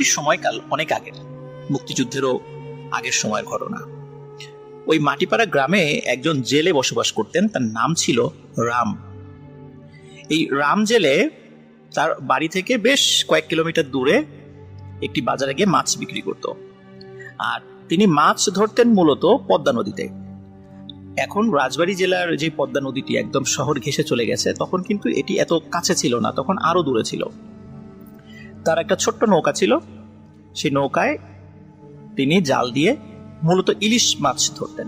ঘটনাটির সময়কাল অনেক আগের, মুক্তিযুদ্ধেরও আগের সময়ের ঘটনা। ওই মাটিপাড়া গ্রামে একজন জেলে বসবাস করতেন, তার নাম ছিল রাম। এই রাম জেলে তার বাড়ি থেকে বেশ কয়েক কিলোমিটার দূরে একটি বাজারে গিয়ে মাছ বিক্রি করত। আর তিনি মাছ ধরতেন মূলত পদ্মা নদীতে। এখন রাজবাড়ী জেলার যে পদ্মা নদীটি একদম শহর ঘেঁষে চলে গেছে, তখন কিন্তু এটি এত কাছে ছিল না, তখন আরো দূরে ছিল। তার একটা ছোট্ট নৌকা ছিল, সেই নৌকায় তিনি জাল দিয়ে মূলত ইলিশ মাছ ধরতেন।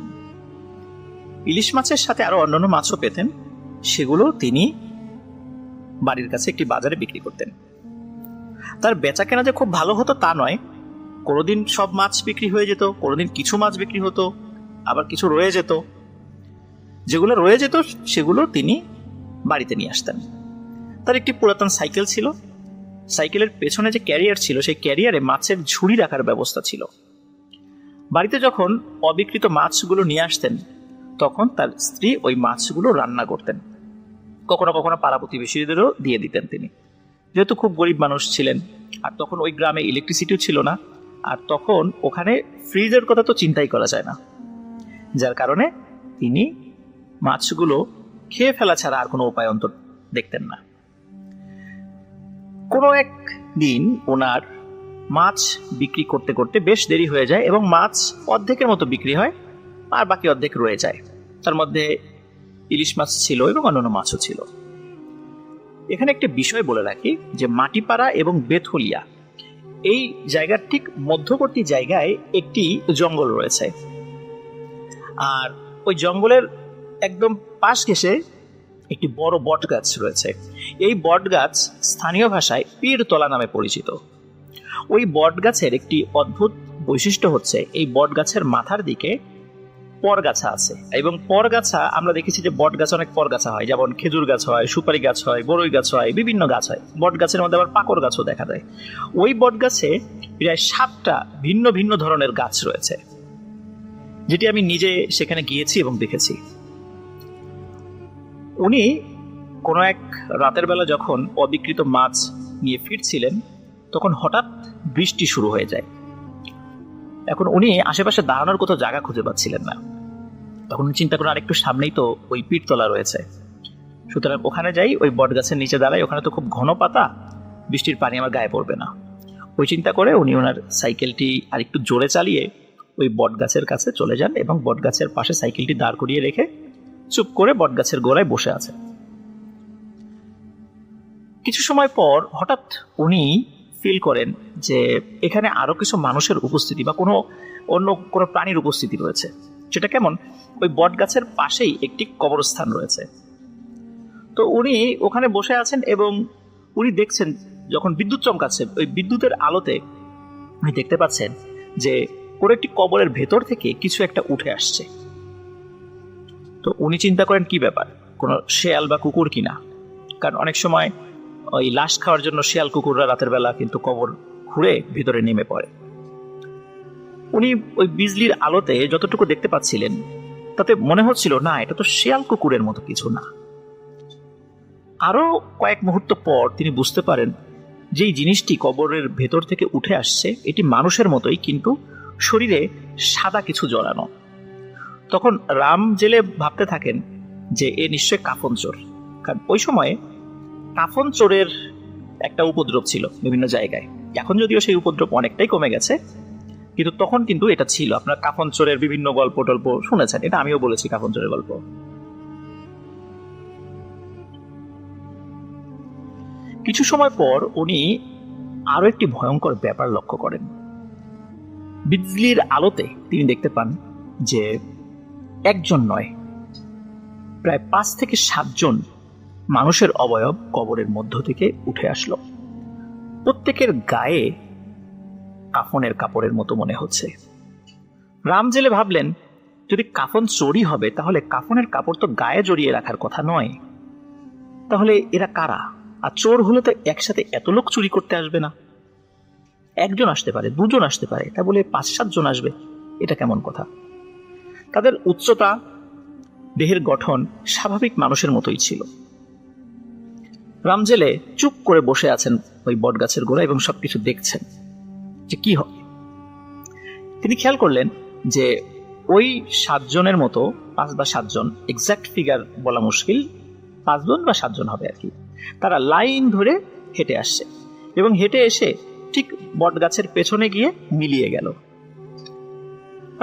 ইলিশ মাছের সাথে আরো অন্যান্য মাছও পেতেন, সেগুলো তিনি বাড়ির কাছে একটি বাজারে বিক্রি করতেন। তার বেচা কেনা যে খুব ভালো হতো তা নয়, কোনোদিন সব মাছ বিক্রি হয়ে যেত, কোনোদিন কিছু মাছ বিক্রি হতো, আবার কিছু রয়ে যেত। যেগুলো রয়ে যেত সেগুলো তিনি বাড়িতে নিয়ে আসতেন। তার একটি পুরাতন সাইকেল ছিল, সাইকেলের পেছনে যে ক্যারিয়ার ছিল সেই ক্যারিয়ারে মাছের ঝুড়ি রাখার ব্যবস্থা ছিল। বাড়িতে যখন অবিকৃত মাছগুলো নিয়ে আসতেন তখন তার স্ত্রী ওই মাছগুলো রান্না করতেন, কখনো কখনো পাড়া প্রতিবেশীদেরও দিয়ে দিতেন তিনি, যেহেতু খুব গরিব মানুষ ছিলেন। আর তখন ওই গ্রামে ইলেকট্রিসিটিও ছিল না, আর তখন ওখানে ফ্রিজের কথা তো চিন্তাই করা যায় না, যার কারণে তিনি মাছগুলো খেয়ে ফেলা ছাড়া আর কোনো উপায় অন্তর দেখতেন না। কোনো এক দিন ওনার মাছ বিক্রি করতে করতে বেশ দেরি হয়ে যায় এবং মাছ অর্ধেকের মতো বিক্রি হয়, আর বাকি অর্ধেক রয়ে যায়। তার মধ্যে ইলিশ মাছ ছিল এবং অন্যান্য মাছও ছিল। এখানে একটা বিষয় বলে রাখি যে মাটিপাড়া এবং বেথলিয়া এই জায়গার ঠিক মধ্যবর্তী জায়গায় একটি জঙ্গল রয়েছে, আর ওই জঙ্গলের একদম পাশ ঘেঁষে একটি বড় বট গাছ রয়েছে। এই বট গাছ স্থানীয় ভাষায় পীরতলা নামে পরিচিত। ওই বট গাছের একটি অদ্ভুত বৈশিষ্ট্য হচ্ছে এই বট গাছের মাথার দিকে পরগাছা আছে, এবং পরগাছা আমরা দেখেছি যে বট গাছ অনেক পরগাছা হয়, যেমন খেজুর গাছ হয়, সুপারি গাছ হয়, বড়ই গাছ হয়, বিভিন্ন গাছ হয়। বট গাছের মধ্যে আবার পাকড় গাছও দেখা যায়। ওই বট গাছে প্রায় 7টা ভিন্ন ভিন্ন ধরনের গাছ রয়েছে, যেটি আমি নিজে সেখানে গিয়েছি এবং দেখেছি। উনি কোনো এক রাতের বেলা যখন অবিকৃত মাছ নিয়ে ফিরছিলেন তখন হঠাৎ বৃষ্টি শুরু হয়ে যায়। এখন উনি আশেপাশে দাঁড়ানোর কোথাও জায়গা খুঁজে পাচ্ছিলেন না। তখন চিন্তা করেন আরেকটু সামনেই তো ওই পীরতলা রয়েছে, সুতরাং ওখানে যাই, ওই বট গাছের নিচে দাঁড়াই, ওখানে তো খুব ঘন পাতা, বৃষ্টির পানি আমার গায়ে পড়বে না। ওই চিন্তা করে উনি ওনার সাইকেলটি আর একটু জোরে চালিয়ে ওই বট গাছের কাছে চলে যান এবং বট গাছের পাশে সাইকেলটি দাঁড় করিয়ে রেখে চুপ করে বট গাছের গোড়ায় বসে আছেন। কিছু সময় পর হঠাৎ উনি ফিল করেন যে এখানে আরো কিছু মানুষের উপস্থিতি বা অন্য কোনো প্রাণীর উপস্থিতি রয়েছে। সেটা কেমন? ওই বট গাছের পাশেই একটি কবরস্থান রয়েছে। তো উনি ওখানে বসে আছেন এবং উনি দেখছেন যখন বিদ্যুৎ চমকাচ্ছে, ওই বিদ্যুতের আলোতে উনি দেখতে পাচ্ছেন যে কোনো একটি কবরের ভেতর থেকে কিছু একটা উঠে আসছে। তো উনি চিন্তা করেন কি ব্যাপার, কোনো শেয়াল বা কুকুর কিনা, কারণ অনেক সময় ওই লাশ খাওয়ার জন্য শেয়াল কুকুররা রাতের বেলা কিন্তু কবর ঘুরে ভিতরে নেমে পড়ে। উনি ওই বিজলির আলোতে যতটুকু দেখতে পাচ্ছিলেন তাতে মনে হচ্ছিল না, এটা তো শেয়াল কুকুরের মতো কিছু না। আরো কয়েক মুহূর্ত পর তিনি বুঝতে পারেন যেই জিনিসটি কবরের ভেতর থেকে উঠে আসছে এটি মানুষের মতোই, কিন্তু শরীরে সাদা কিছু জড়ানো। তখন রাম জেলে ভাবতে থাকেন যে এ নিশ্চয় কাফন চোর, কারণ ওই সময়ে কাফন চোরের একটা উপদ্রব ছিল বিভিন্ন জায়গায়। এখন যদিও সেই উপদ্রব অনেকটাই কমে গেছে, কিন্তু তখন কিন্তু এটা ছিল। আপনার কাফন চোরের বিভিন্ন গল্প টল্প শুনেছেন, এটা আমিও বলেছি কাফন চোরের গল্প। কিছু সময় পর উনি আরো একটি ভয়ঙ্কর ব্যাপার লক্ষ্য করেন। বিজলির আলোতে তিনি দেখতে পান যে একজন নয়, প্রায় 5 থেকে 7 জন মানুষের অবয়ব কবরের মধ্য থেকে উঠে আসলো। প্রত্যেকের গায়ে কাফনের কাপড়ের মতো মনে হচ্ছে। রাম জেলে ভাবলেন যদি কাফন চোরই হবে তাহলে কাফনের কাপড় তো গায়ে জড়িয়ে রাখার কথা নয়, তাহলে এরা কারা? আর চোর হলে তো একসাথে এত লোক চুরি করতে আসবে না, একজন আসতে পারে, 2 জন আসতে পারে, তা বলে 5-7 জন আসবে, এটা কেমন কথা? তাদের উচ্চতা, দেহের গঠন স্বাভাবিক মানুষের মতোই ছিল। রামজেলে চুপ করে বসে আছেন ওই বট গাছের গোড়া এবং সবকিছু দেখছেন। যে কি হবে। তিনি খেয়াল করলেন যে ওই 7 জনের মতো 5 বা 7 জন, এক্সাক্ট ফিগার বলা মুশকিল, 5 জন বা 7 জন হবে আর কি, তারা লাইন ধরে হেঁটে আসছে এবং হেঁটে এসে ঠিক বট গাছের পেছনে গিয়ে মিলিয়ে গেল।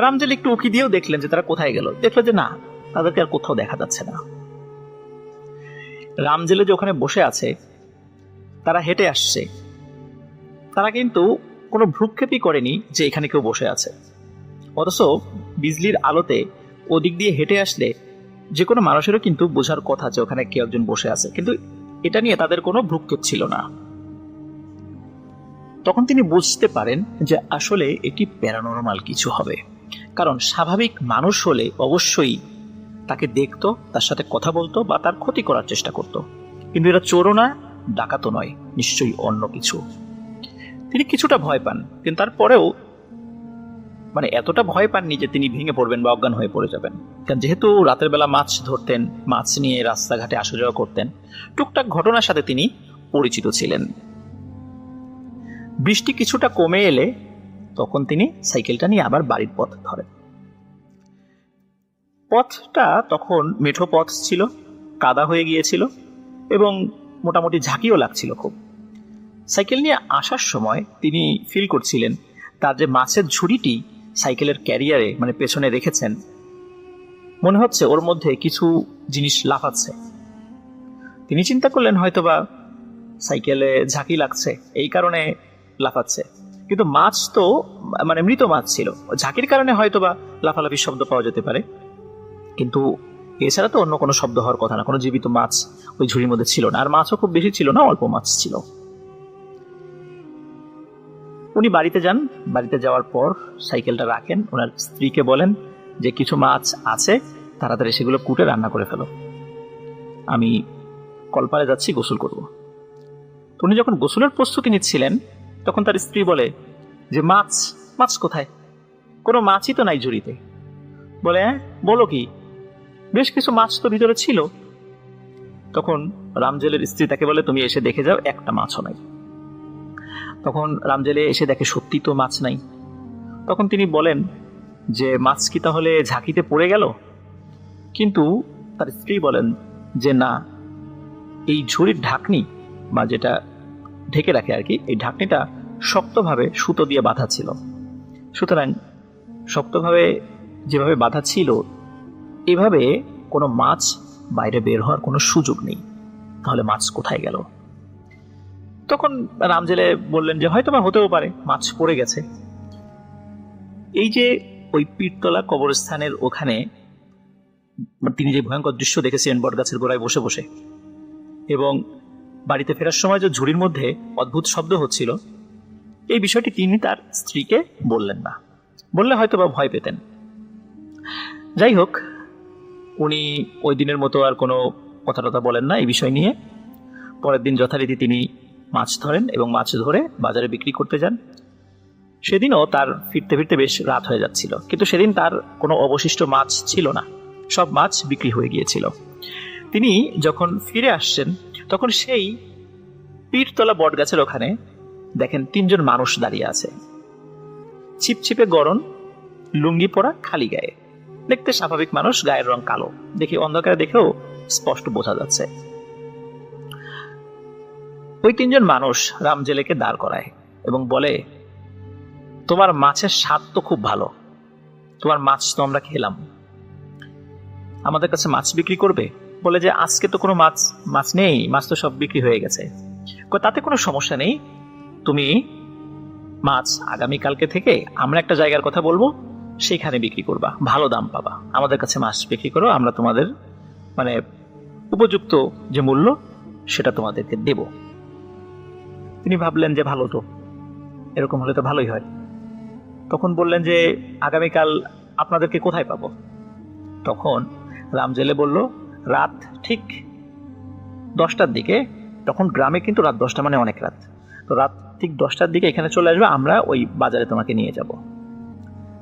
রামজেল একটু উকি দিয়েও দেখলেন যে তারা কোথায় গেল। দেখলো যে না, তাদেরকে আর কোথাও দেখা যাচ্ছে না। রামজেলে যে ওখানে বসে আছে, তারা হেঁটে আসছে, তারা কিন্তু কোনো ভ্রুক্ষেপই করেনি যে এখানে কেউ বসে আছে। অথচ বিজলির আলোতে ওদিক দিয়ে হেঁটে আসলে যে কোনো মানুষেরও কিন্তু বোঝার কথা যে ওখানে কেউ একজন বসে আছে, কিন্তু এটা নিয়ে তাদের কোনো ভ্রুক্ষেপ ছিল না। তখন তিনি বুঝতে পারেন যে আসলে এটি প্যারানরমাল কিছু হবে, কারণ স্বাভাবিক মানুষ হলে অবশ্যই তাকে দেখতো, তার সাথে কথা বলতো বা তার ক্ষতি করার চেষ্টা করত, কিন্তু এরা চোরও না, ডাকাতও নয়, নিশ্চয়ই অন্য কিছু। তিনি কিছুটা ভয় পান, কিন্তু তারপরেও এতটা ভয় পাননি যে তিনি ভেঙে পড়বেন বা অজ্ঞান হয়ে পড়ে যাবেন। কারণ যেহেতু রাতের বেলা মাছ ধরতেন, মাছ নিয়ে রাস্তাঘাটে আসা যাওয়া করতেন, টুকটাক ঘটনার সাথে তিনি পরিচিত ছিলেন। বৃষ্টি কিছুটা কমে এলে তখন তিনি সাইকেলটা নিয়ে আবার বাড়ির পথ ধরেন। পথটা তখন মেঠো পথ ছিল, কাদা হয়ে গিয়েছিল এবং মোটামুটি ঝাঁকিও লাগছিল খুব। সাইকেল নিয়ে আসার সময় তিনি ফিল করছিলেন তার যে মাছের ঝুড়িটি সাইকেলের ক্যারিয়ারে পেছনে রেখেছেন, মনে হচ্ছে ওর মধ্যে কিছু জিনিস লাফাচ্ছে। তিনি চিন্তা করলেন হয়তোবা সাইকেলে ঝাঁকি লাগছে, এই কারণে লাফাচ্ছে। কিন্তু মাছ তো মৃত মাছ ছিল, ঝাঁকির কারণে হয়তোবা লাফালাফি শব্দ পাওয়া যেতে পারে, কিন্তু এছাড়া তো অন্য কোনো শব্দ হওয়ার কথা না। কোনো জীবিত মাছ ওই ঝুড়ির মধ্যে ছিল না, আর মাছও খুব বেশি ছিল না, অল্প মাছ ছিল। উনি বাড়িতে যান, বাড়িতে যাওয়ার পর সাইকেলটা রাখেন, ওনার স্ত্রীকে বলেন যে কিছু মাছ আছে, তাড়াতাড়ি সেগুলো কুটে রান্না করে ফেলো, আমি কলপারে যাচ্ছি, গোসল করব। উনি যখন গোসলের প্রস্তুতি নিচ্ছিলেন তখন তার স্ত্রী বলে যে মাছ কোথায়? কোনো মাছই তো নাই ঝুড়িতে। বলে হ্যাঁ, বলো কি, বেশ কিছু মাছ তো ভিতরে ছিল। তখন রামজেলের স্ত্রী তাকে বলে তুমি এসে দেখে যাও, একটা মাছও নাই। তখন রামজেলে এসে দেখে সত্যি তো মাছ নাই। তখন তিনি বলেন যে মাছ কি তাহলে ঝাঁকিতে পড়ে গেল? কিন্তু তার স্ত্রী বলেন যে না, এই ঝুড়ির ঢাকনি বা যেটা ঢেকে রাখে আর কি, এই ঢাকনিটা শক্তভাবে সুতো দিয়ে বাঁধা ছিল, সুতরাং শক্তভাবে যেভাবে বাঁধা ছিল এভাবে কোনো মাছ বাইরে বের হওয়ার কোনো সুযোগ নেই। তাহলে মাছ কোথায় গেল? তখন রামজেলে বললেন যে হয়তো বা হতেও পারে মাছ পড়ে গেছে। এই যে ওই পীরতলা কবরস্থানের ওখানে তিনি যে ভয়ঙ্কর দৃশ্য দেখেছিলেন বটগাছের গোড়ায় বসে বসে, এবং বাড়িতে ফেরার সময় যে ঝুড়ির মধ্যে অদ্ভুত শব্দ হচ্ছিল, এই বিষয়টি তিনি তার স্ত্রীকে বললেন না, বললে হয়তো বা ভয় পেতেন। যাই হোক, উনি ওই দিনের মতো আর কোনো কথা বলেন না এই বিষয় নিয়ে। পরের দিন যথারীতি তিনি মাছ ধরেন এবং মাছ ধরে বাজারে বিক্রি করতে যান। সেদিনও তার ফিরতে ফিরতে বেশ রাত হয়ে যাচ্ছিল, কিন্তু সেদিন তার কোনো অবশিষ্ট মাছ ছিল না, সব মাছ বিক্রি হয়ে গিয়েছিল। তিনি যখন ফিরে আসছেন তখন সেই পীরতলা বটগাছের ওখানে দেখেন 3 জন মানুষ দাঁড়িয়ে আছে, ছিপছিপে গরম, লুঙ্গি পরা, খালি গায়ে, দেখতে স্বাভাবিক মানুষ, গায়ের রং কালো, দেখি অন্ধকারে দেখেও স্পষ্ট বোঝা যাচ্ছে। ওই 3 জন মানুষ রামজেলেকে দাঁড় করায় এবং বলে তোমার মাছের স্বাদ তো খুব ভালো, তোমার মাছ তো আমরা খেলাম, আমাদের কাছে মাছ বিক্রি করবে? বলে যে আজকে তো কোনো মাছ নেই, মাছ তো সব বিক্রি হয়ে গেছে। তাতে কোনো সমস্যা নেই, তুমি মাছ আগামীকালকে থেকে আমরা একটা জায়গার কথা বলবো, সেখানে বিক্রি করবা, ভালো দাম পাবা, আমাদের কাছে মাছ বিক্রি করো, আমরা তোমাদের উপযুক্ত যে মূল্য সেটা তোমাদেরকে দেব। তিনি ভাবলেন যে ভালো তো, এরকম হলে তো ভালোই হয়। তখন বললেন যে আগামীকাল আপনাদেরকে কোথায় পাবো? তখন রামজেলে বলল রাত ঠিক 10টার দিকে, তখন গ্রামে কিন্তু রাত 10টা মানে অনেক রাত, তো রাত ঠিক 10টার দিকে এখানে চলে আসবে, আমরা ওই বাজারে তোমাকে নিয়ে যাব।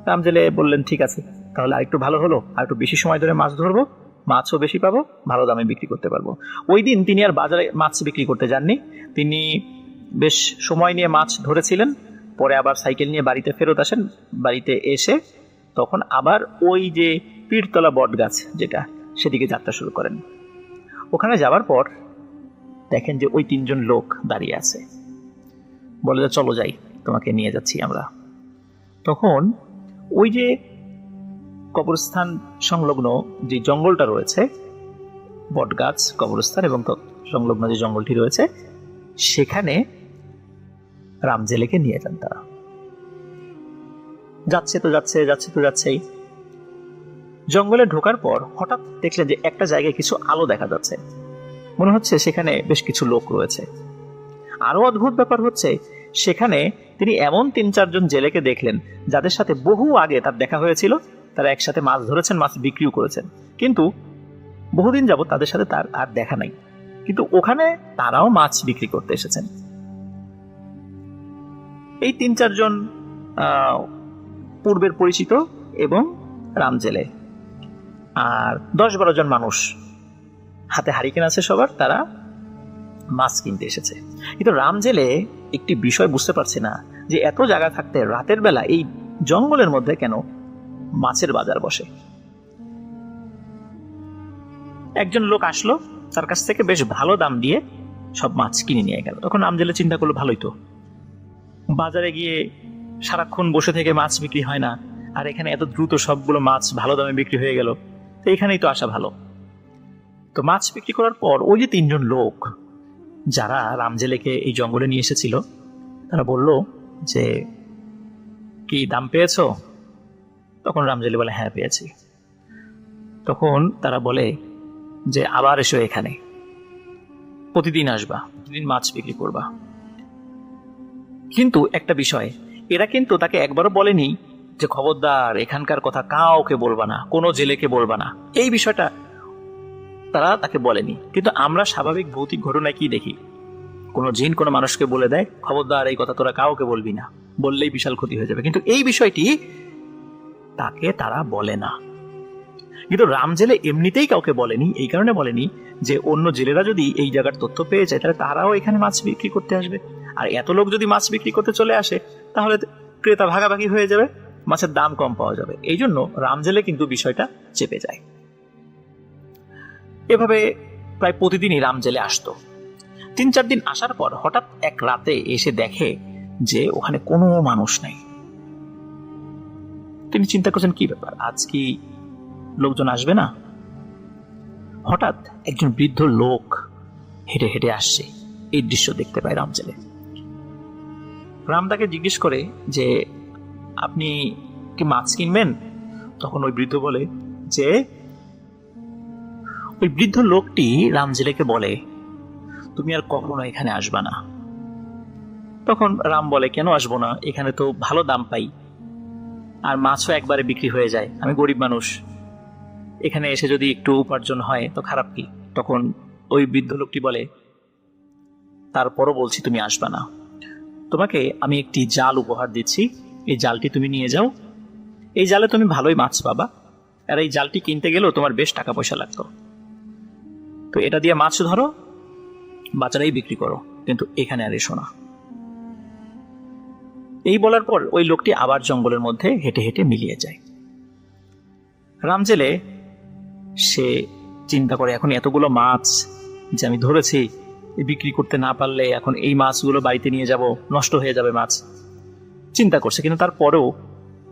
রামজেলে বললেন ঠিক আছে, তাহলে আরেকটু ভালো হলো, আর একটু বেশি সময় ধরে মাছ ধরবো, মাছও বেশি পাবো, ভালো দামে বিক্রি করতে পারবো। ওই দিন তিনি আর বাজারে মাছ বিক্রি করতে যাননি, তিনি বেশ সময় নিয়ে মাছ ধরেছিলেন, পরে আবার সাইকেল নিয়ে বাড়িতে ফেরত আসেন। বাড়িতে এসে তখন আবার ওই যে পীরতলা বট গাছ যেটা, সেদিকে যাত্রা শুরু করেন। ওখানে যাওয়ার পর দেখেন যে ওই 3 জন লোক দাঁড়িয়ে আছে, বলে যে চলো যাই, তোমাকে নিয়ে যাচ্ছি আমরা। তখন ওই যে কবরস্থান সংলগ্ন যে জঙ্গলটা রয়েছে, বট গাছ, কবরস্থান এবং সংলগ্ন যে জঙ্গলটি রয়েছে, সেখানে রামজেলেকে নিয়ে যান তারা। যাচ্ছেই জঙ্গলে ঢোকার পর হঠাৎ দেখলেন যে একটা জায়গায় কিছু আলো দেখা যাচ্ছে, মনে হচ্ছে সেখানে বেশ কিছু লোক রয়েছে। আরো অদ্ভুত ব্যাপার হচ্ছে, সেখানে তিনি এমন 3-4 জন জেলেকে দেখলেন যাদের সাথে বহু আগে তার দেখা হয়েছিল। তারা একসাথে মাছ ধরেছেন, মাছ বিক্রিও করেছেন, কিন্তু বহুদিন যাবত তাদের সাথে তার আর দেখা নাই। কিন্তু ওখানে তারাও মাছ বিক্রি করতে এসেছেন। এই 3-4 জন পূর্বের পরিচিত এবং রামজেলে, আর 10-12 জন মানুষ, হাতে হারিকেন আছে সবার, তারা মাছ কিনতে এসেছে। কিন্তু রামজেলে একটি বিষয় বুঝতে পারছে না যে এত জায়গা থাকতে রাতের বেলা এই জঙ্গলের মধ্যে কেন মাছের বাজার বসে। একজন লোক আসলো, তার কাছ থেকে বেশ ভালো দাম দিয়ে সব মাছ কিনে নিয়ে গেল। তখন রামজেলে চিন্তা করলো, ভালোই তো, বাজারে গিয়ে সারাক্ষণ বসে থেকে মাছ বিক্রি হয় না, আর এখানে এত দ্রুত সবগুলো মাছ ভালো দামে বিক্রি হয়ে গেল, তো এখানেই তো আসা ভালো। তো মাছ বিক্রি করার পর ওই যে 3 জন লোক যারা রামজেলেকে এই জঙ্গলে নিয়ে এসেছিল, তারা বলল যে কি দাম পেয়েছো? তখন রামজেলে বলে হ্যাঁ পেয়েছি। তখন তারা বলে যে আবার এসো, এখানে প্রতিদিন আসবা, প্রতিদিন মাছ বিক্রি করবা। কিন্তু একটা বিষয়, এরা কিন্তু তাকে একবারও বলেনি যে খবরদার এখানকার কথা কাউকে বলবা না, কোনো জেলেকে বলবা না, এই বিষয়টা তারা তাকে বলেনি। কিন্তু আমরা স্বাভাবিক ভৌতিক ঘটনায় কি দেখি, কোনো জিন কোনো মানুষকে বলে দেয় খবরদার এই কথা তোরা কাউকে বলবি না, বললেই বিশাল ক্ষতি হয়ে যাবে। কিন্তু এই বিষয়টি তাকে তারা বলে না। কিন্তু রামজেলে এমনিতেই কাউকে বলেনি, এই কারণে বলেনি যে অন্য জেলেরা যদি এই জায়গার তথ্য পেয়ে যায় তাহলে তারাও এখানে মাছ বিক্রি করতে আসবে, আর এত লোক যদি মাছ বিক্রি করতে চলে আসে তাহলে ক্রেতা ভাগাভাগি হয়ে যাবে, মাছের দাম কম পাওয়া যাবে। এই জন্য রামজেলে কিন্তু বিষয়টা চেপে যায়। এভাবে প্রায় প্রতিদিনই রামজেলে আসতো। 3-4 দিন আসার পর হঠাৎ এক রাতে এসে দেখে যে ওখানে কোনো মানুষ নাই। তিনি চিন্তা করছেন কি ব্যাপার, আজ কি লোকজন আসবে না? হঠাৎ একজন বৃদ্ধ লোক হেঁটে হেঁটে আসছে, এই দৃশ্য দেখতে পায় রামজেলে। রাম তাকে জিজ্ঞেস করে যে আপনি কি মাছ কিনবেন? তখন ওই বৃদ্ধ বলে যে, ওই বৃদ্ধ লোকটি রামজেলেকে বলে তুমি আর কখনো এখানে আসবা না। তখন রাম বলে কেন আসবো না, এখানে তো ভালো দাম পাই, আর মাছও একবারে বিক্রি হয়ে যায়, আমি গরিব মানুষ, এখানে এসে যদি একটু উপার্জন হয় তো খারাপ কি? তখন ওই বৃদ্ধ লোকটি বলে তারপরও বলছি তুমি আসবা না, তোমাকে আমি একটি জাল উপহার দিচ্ছি, এই জালটি তুমি নিয়ে যাও, এই জালে তুমি ভালোই মাছ পাবা, আর এই জালটি কিনতে গেলেও তোমার বেশ টাকা পয়সা লাগতো, তো এটা দিয়ে মাছ ধরো, বাজারেই বিক্রি করো, কিন্তু এখানে আর এসো না। এই বলার পর ওই লোকটি আবার জঙ্গলের মধ্যে হেঁটে হেঁটে মিলিয়ে যায়। রামজেলে সে চিন্তা করে এখন এতগুলো মাছ যে আমি ধরেছি বিক্রি করতে না পারলে এখন এই মাছগুলো বাড়িতে নিয়ে যাব, নষ্ট হয়ে যাবে মাছ, চিন্তা করছে। কিন্তু তারপরেও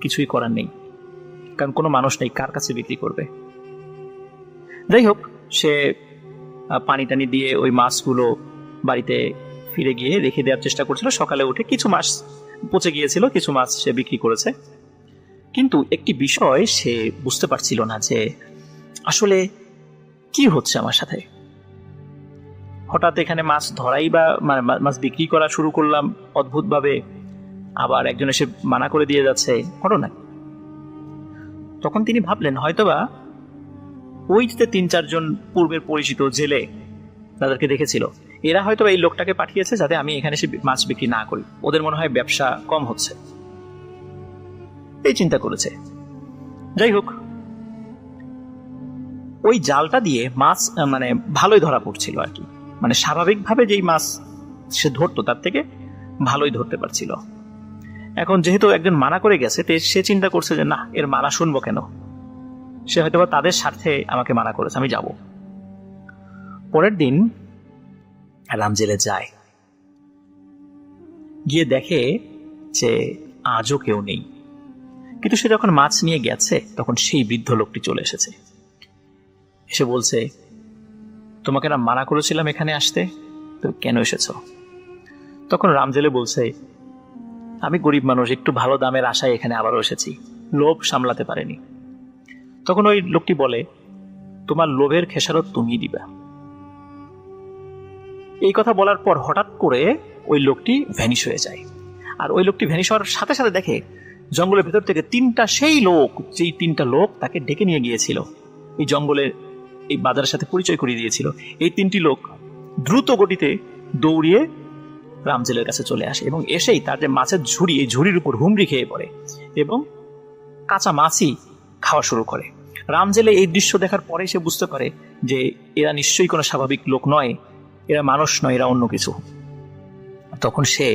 কিছুই করার নেই, কারণ কোনো মানুষ নেই কার কাছে বিক্রি করবে। যাই হোক, সে পানি টানি দিয়ে ওই মাছগুলো বাড়িতে ফিরে গিয়ে রেখে দেওয়ার চেষ্টা করছিল। সকালে উঠে কিছু মাছ পচে গিয়েছিল, কিছু মাছ সে বিক্রি করেছে। কিন্তু একটি বিষয় সে বুঝতে পারছিল না যে আসলে কি হচ্ছে আমার সাথে। হঠাৎ এখানে মাছ ধরাই বা মাছ বিক্রি করা শুরু করলাম অদ্ভুতভাবে, আবার একজন এসে মানা করে দিয়ে যাচ্ছে, ঘটনা। তখন তিনি ভাবলেন হয়তোবা ওই যে 3-4 জন পূর্বের পরিচিত জেলে তাদেরকে দেখেছিল, এরা হয়তো এই লোকটাকে পাঠিয়েছে যাতে আমি এখানে এসে মাছ বিক্রি না করি, ওদের মনে হয় ব্যবসা কম হচ্ছে, এই চিন্তা করেছে। যাই হোক, ওই জালটা দিয়ে মাছ ভালোই ধরা পড়ছিল আর কি, স্বাভাবিকভাবে যেই মাছ সে ধরতো তার থেকে ভালোই ধরতে পারছিল। এখন যেহেতু একজন মানা করে গেছে, সে চিন্তা করছে যে না, এর মানা শুনবো কেন, সে হয়তো তাদের স্বার্থে আমাকে মানা করেছে, আমি যাব। পরের দিন রাম জেলে যায়, গিয়ে দেখে যে আজও কেউ নেই। কিন্তু সে যখন মাছ নিয়ে গেছে তখন সেই বৃদ্ধ লোকটি চলে এসেছে, এসে বলছে, তোমাকে না মানা করেছিলাম এখানে আসতে, তুমি কেন এসেছো? তখন রাম জেলে বলছে, আমি গরিব মানুষ, একটু ভালো দামের আশায় এখানে আবারও এসেছি, লোভ সামলাতে পারেনি। তখন ওই লোকটি বলে, তোমার লোভের খেসারত তুমি দিবা। এই কথা বলার পর হঠাৎ করে ওই লোকটি ভ্যানিশ হয়ে যায়। আর ওই লোকটি ভ্যানিশ হওয়ার সাথে সাথে দেখে জঙ্গলের ভেতর থেকে সেই লোক, যেই 3টা লোক তাকে ডেকে নিয়ে গিয়েছিল, এই জঙ্গলের এই বাজারের সাথে পরিচয় করিয়ে দিয়েছিল, এই 3টি লোক দ্রুত গতিতে দৌড়িয়ে রামজেলের কাছে চলে আসে এবং এসেই তার যে মাছের ঝুড়ি, এই ঝুড়ির উপর হুমড়ি খেয়ে পড়ে এবং কাঁচা মাছই খাওয়া শুরু করে। রামজেলে এই দৃশ্য দেখার পরেই সে বুঝতে পারে যে এরা নিশ্চয়ই কোনো স্বাভাবিক লোক নয়, এরা মানুষ নয়, এরা অন্য কিছু। তখন সে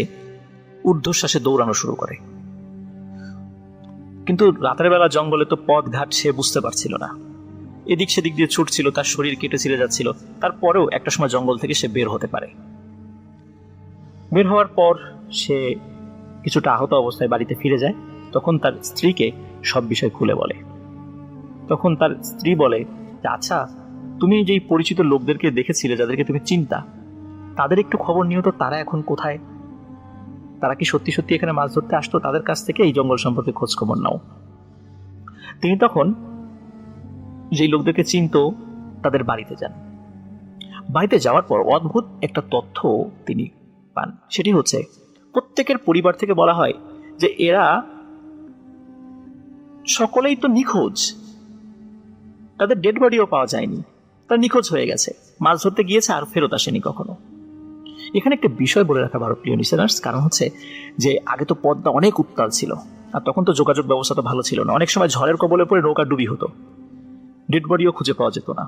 ঊর্ধ্বশ্বাসে দৌড়ানো শুরু করে, কিন্তু রাতের বেলা জঙ্গলে তো পথ ঘাট সে বুঝতে পারছিল না, এদিক সেদিক দিয়ে ছুটছিল, তার শরীর কেটে ছিঁড়ে যাচ্ছিল। তারপরেও একটা সময় জঙ্গল থেকে সে বের হতে পারে। বের হওয়ার পর সে কিছুটা আহত অবস্থায় বাড়িতে ফিরে যায়। তখন তার স্ত্রীকে সব বিষয় খুলে বলে। তখন তার স্ত্রী বলে যে, আচ্ছা, তুমি যেই পরিচিত লোকদেরকে দেখেছিলে, যাদেরকে তুমি চিন্তা, তাদের একটু খবর নিও তো, তারা এখন কোথায়, তারা কি সত্যি সত্যি এখানে মাছ ধরতে আসতো, তাদের কাছ থেকে এই জঙ্গল সম্পর্কে খোঁজ খবর নাও। তিনি তখন যেই লোকদেরকে চিনত তাদের বাড়িতে যান। বাড়িতে যাওয়ার পর অদ্ভুত একটা তথ্য তিনি পান। সেটি হচ্ছে, প্রত্যেকের পরিবার থেকে বলা হয় যে এরা সকলেই তো নিখোঁজ, তাদের ডেড বডিও পাওয়া যায়নি, তারা নিখোঁজ হয়ে গেছে, মাছ ধরতে গিয়েছে আর ফেরত আসেনি কখনো। এখানে একটা বিষয় বলে রাখা ভালো প্রিয় লিসেনার্স, কারণ হচ্ছে যে আগে তো পদ্মা অনেক উত্তাল ছিল, আর তখন তো যোগাযোগ ব্যবস্থা তো ভালো ছিল না। অনেক সময় ঝড়ের কবলে পড়ে নৌকা ডুবি হতো, ডেড বডিও খুঁজে পাওয়া যেত না।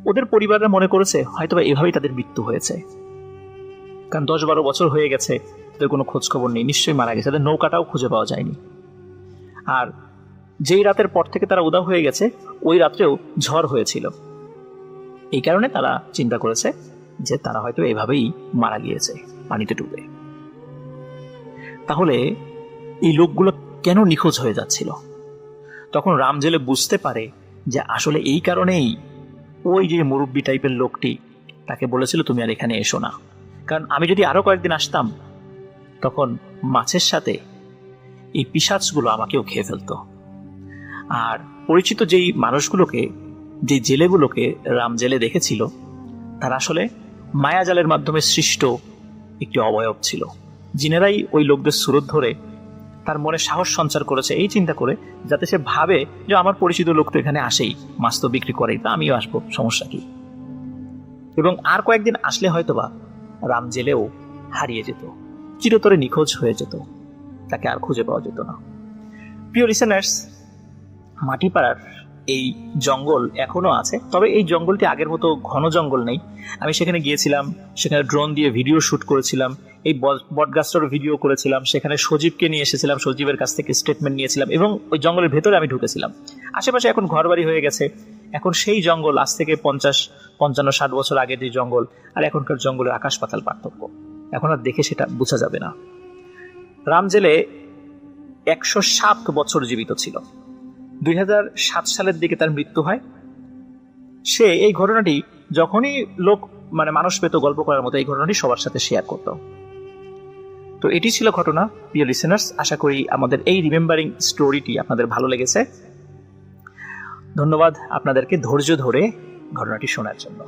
ওদের পরিবাররা মনে করেছে হয়তো এভাবেই তাদের মৃত্যু হয়েছে, কারণ 10-12 বছর হয়ে গেছে, তাদের কোনো খোঁজ খবর নেই, নিশ্চয়ই মারা গেছে, তাদের নৌকাটাও খুঁজে পাওয়া যায়নি। আর যেই রাতের পর থেকে তারা উধাও হয়ে গেছে, ওই রাত্রেও ঝড় হয়েছিল। এই কারণে তারা চিন্তা করেছে যে তারা হয়তো এভাবেই মারা গিয়েছে পানিতে ডুবে। তাহলে এই লোকগুলো কেন নিখোঁজ হয়ে যাচ্ছিল? তখন রামজেলে বুঝতে পারে যে আসলে এই কারণেই ওই যে মুরব্বী টাইপের লোকটি তাকে বলেছিল, তুমি আর এখানে এসো না, কারণ আমি যদি আরো কয়েকদিন আসতাম তখন মাছের সাথে এই পিশাচগুলো আমাকেও খেয়ে ফেলতো। আর পরিচিত যেই মানুষগুলোকে, যে জেলেগুলোকে রাম জেলে দেখেছিল, তারা আসলে মায়াজালের মাধ্যমে সৃষ্ট একটি অবয়ব ছিল, যিনারাই ওই লোকদের সুরত ধরে তার মনে সাহস সঞ্চার করেছে এই চিন্তা করে, যাতে সে ভাবে যে আমার পরিচিত লোক তো এখানে আসেই, মাছ তো বিক্রি করেই, তা আমিও আসবো, সমস্যা কি। এবং আর কয়েকদিন আসলে হয়তোবা রাম জেলেও হারিয়ে যেত, চিরতরে নিখোঁজ হয়ে যেত, তাকে আর খুঁজে পাওয়া যেত না। প্রিয় লিসেনার্স, মাটিপাড়ার এই জঙ্গল এখনো আছে, তবে এই জঙ্গলটি আগের মতো ঘন জঙ্গল নেই। আমি সেখানে গিয়েছিলাম, সেখানে ড্রোন দিয়ে ভিডিও শুট করেছিলাম, এই বটগাছটারও ভিডিও করেছিলাম, সেখানে সজীবকে নিয়ে এসেছিলাম, সজীবের কাছ থেকে স্টেটমেন্ট নিয়েছিলাম এবং ওই জঙ্গলের ভেতরে আমি ঢুকেছিলাম। আশেপাশে এখন ঘরবাড়ি হয়ে গেছে, এখন সেই জঙ্গল আজ থেকে 50-55-60 বছর আগের যে জঙ্গল আর এখনকার জঙ্গলের আকাশ পাতাল পার্থক্য, এখন আর দেখে সেটা বোঝা যাবে না। রাম জেলে 107 বছর জীবিত ছিল। 2007 সালের দিকে তার মৃত্যু হয়। সে এই ঘটনাটি যখনই মানুষ পেত গল্প করার মতো, এই ঘটনাটি সবার সাথে শেয়ার করত। তো এটি ছিল ঘটনা। প্রিয় লিসেনার্স, আশা করি আমাদের এই রিমেম্বারিং স্টোরিটি আপনাদের ভালো লেগেছে। ধন্যবাদ আপনাদেরকে ধৈর্য ধরে ঘটনাটি শোনার জন্য।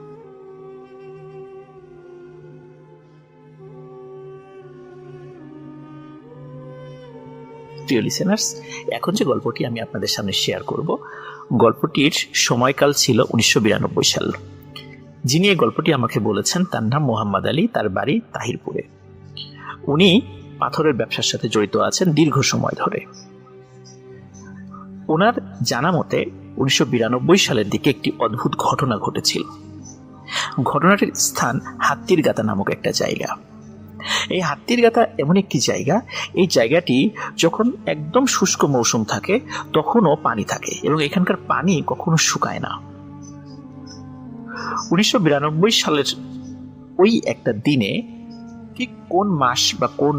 প্রিয় লিসেনার্স, এখন যে গল্পটি আমি আপনাদের সামনে শেয়ার করব, গল্পটির সময়কাল ছিল 1992 সাল। যিনি এই গল্পটি আমাকে বলেছেন তার নাম মোহাম্মদ আলী, তার বাড়ি তাহিরপুরে। উনি পাথরের ব্যবসার সাথে জড়িত আছেন দীর্ঘ সময় ধরে। ওনার জানা মতে 1992 সালের দিকে একটি অদ্ভুত ঘটনা ঘটেছিল। ঘটনাটির স্থান হাত্তির গাতা নামক একটা জায়গা। এই হাতির গাথা এমন একটি জায়গা, এই জায়গাটি যখন একদম শুষ্ক মৌসুম থাকে তখনও পানি থাকে এবং এখানকার পানি কখনো শুকায় না। 1992 সালের ওই একটা দিনে, ঠিক কোন মাস বা কোন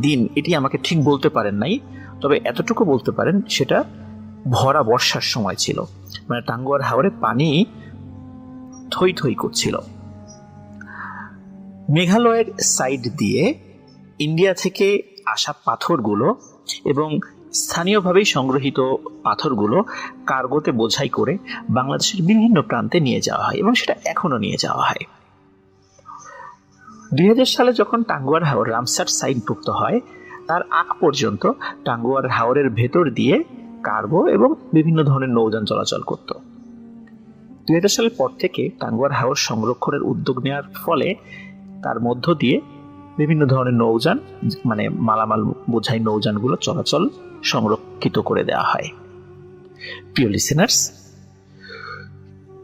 দিন এটি আমাকে ঠিক বলতে পারেন নাই, তবে এতটুকু বলতে পারেন সেটা ভরা বর্ষার সময় ছিল। টাঙ্গুয়ার হাওরে পানি থই থই করছিল। মেঘালয়ের সাইড দিয়ে ইন্ডিয়া থেকে আসা পাথরগুলো এবং স্থানীয়ভাবেই সংগ্রহিত পাথরগুলো কার্গোতে বোঝাই করে বাংলাদেশের বিভিন্ন প্রান্তে নিয়ে যাওয়া হয় এবং সেটা এখনো নিয়ে যাওয়া হয়। 2000 সালে যখন টাঙ্গুয়ার হাওর রামসার সাইনভুক্ত হয়, তার আগ পর্যন্ত টাঙ্গুয়ার হাওরের ভেতর দিয়ে কার্গো এবং বিভিন্ন ধরনের নৌযান চলাচল করত। 2000 সালের পর থেকে টাঙ্গুয়ার হাওর সংরক্ষণের উদ্যোগ নেওয়ার ফলে তার মধ্য দিয়ে বিভিন্ন ধরনের নৌযান, মালামাল বোঝাই নৌযানগুলো চলাচল সংরক্ষিত করে দেওয়া হয়। প্রিয় লিসেনার্স,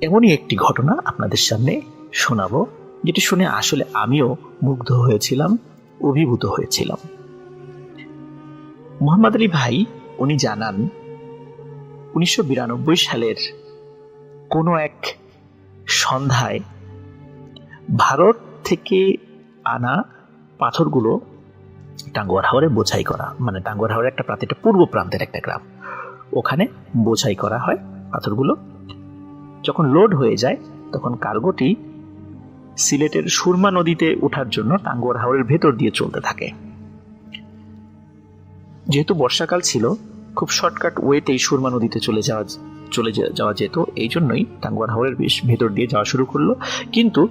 এমনই একটি ঘটনা আপনাদের সামনে শোনাবো, যেটি শুনে আসলে আমিও মুগ্ধ হয়েছিলাম, অভিভূত হয়েছিলাম। মোহাম্মদ আলী ভাই উনি জানান, 1992 সালের কোনো এক সন্ধ্যায় ভারত থেকে আনা পাথরগুলো টাঙ্গুয়ার হাওরে বোঝাই করা, টাঙ্গুয়ার হাওরের একটা প্রান্ত, এটা পূর্ব প্রান্তের একটা গ্রাম, ওখানে বোঝাই করা হয়। পাথরগুলো যখন লোড হয়ে যায় তখন কার্গোটি সিলেটের সুরমা নদীতে ওঠার জন্য টাঙ্গুয়ার হাওরের ভেতর দিয়ে চলতে থাকে। যেহেতু বর্ষাকাল ছিল, খুব শর্টকাট ওয়েতেই সুরমা নদীতে চলে যাওয়া যেত, এই জন্যই টাঙ্গুয়ার হাওরের ভেতর দিয়ে যাওয়া শুরু করলো। কিন্তু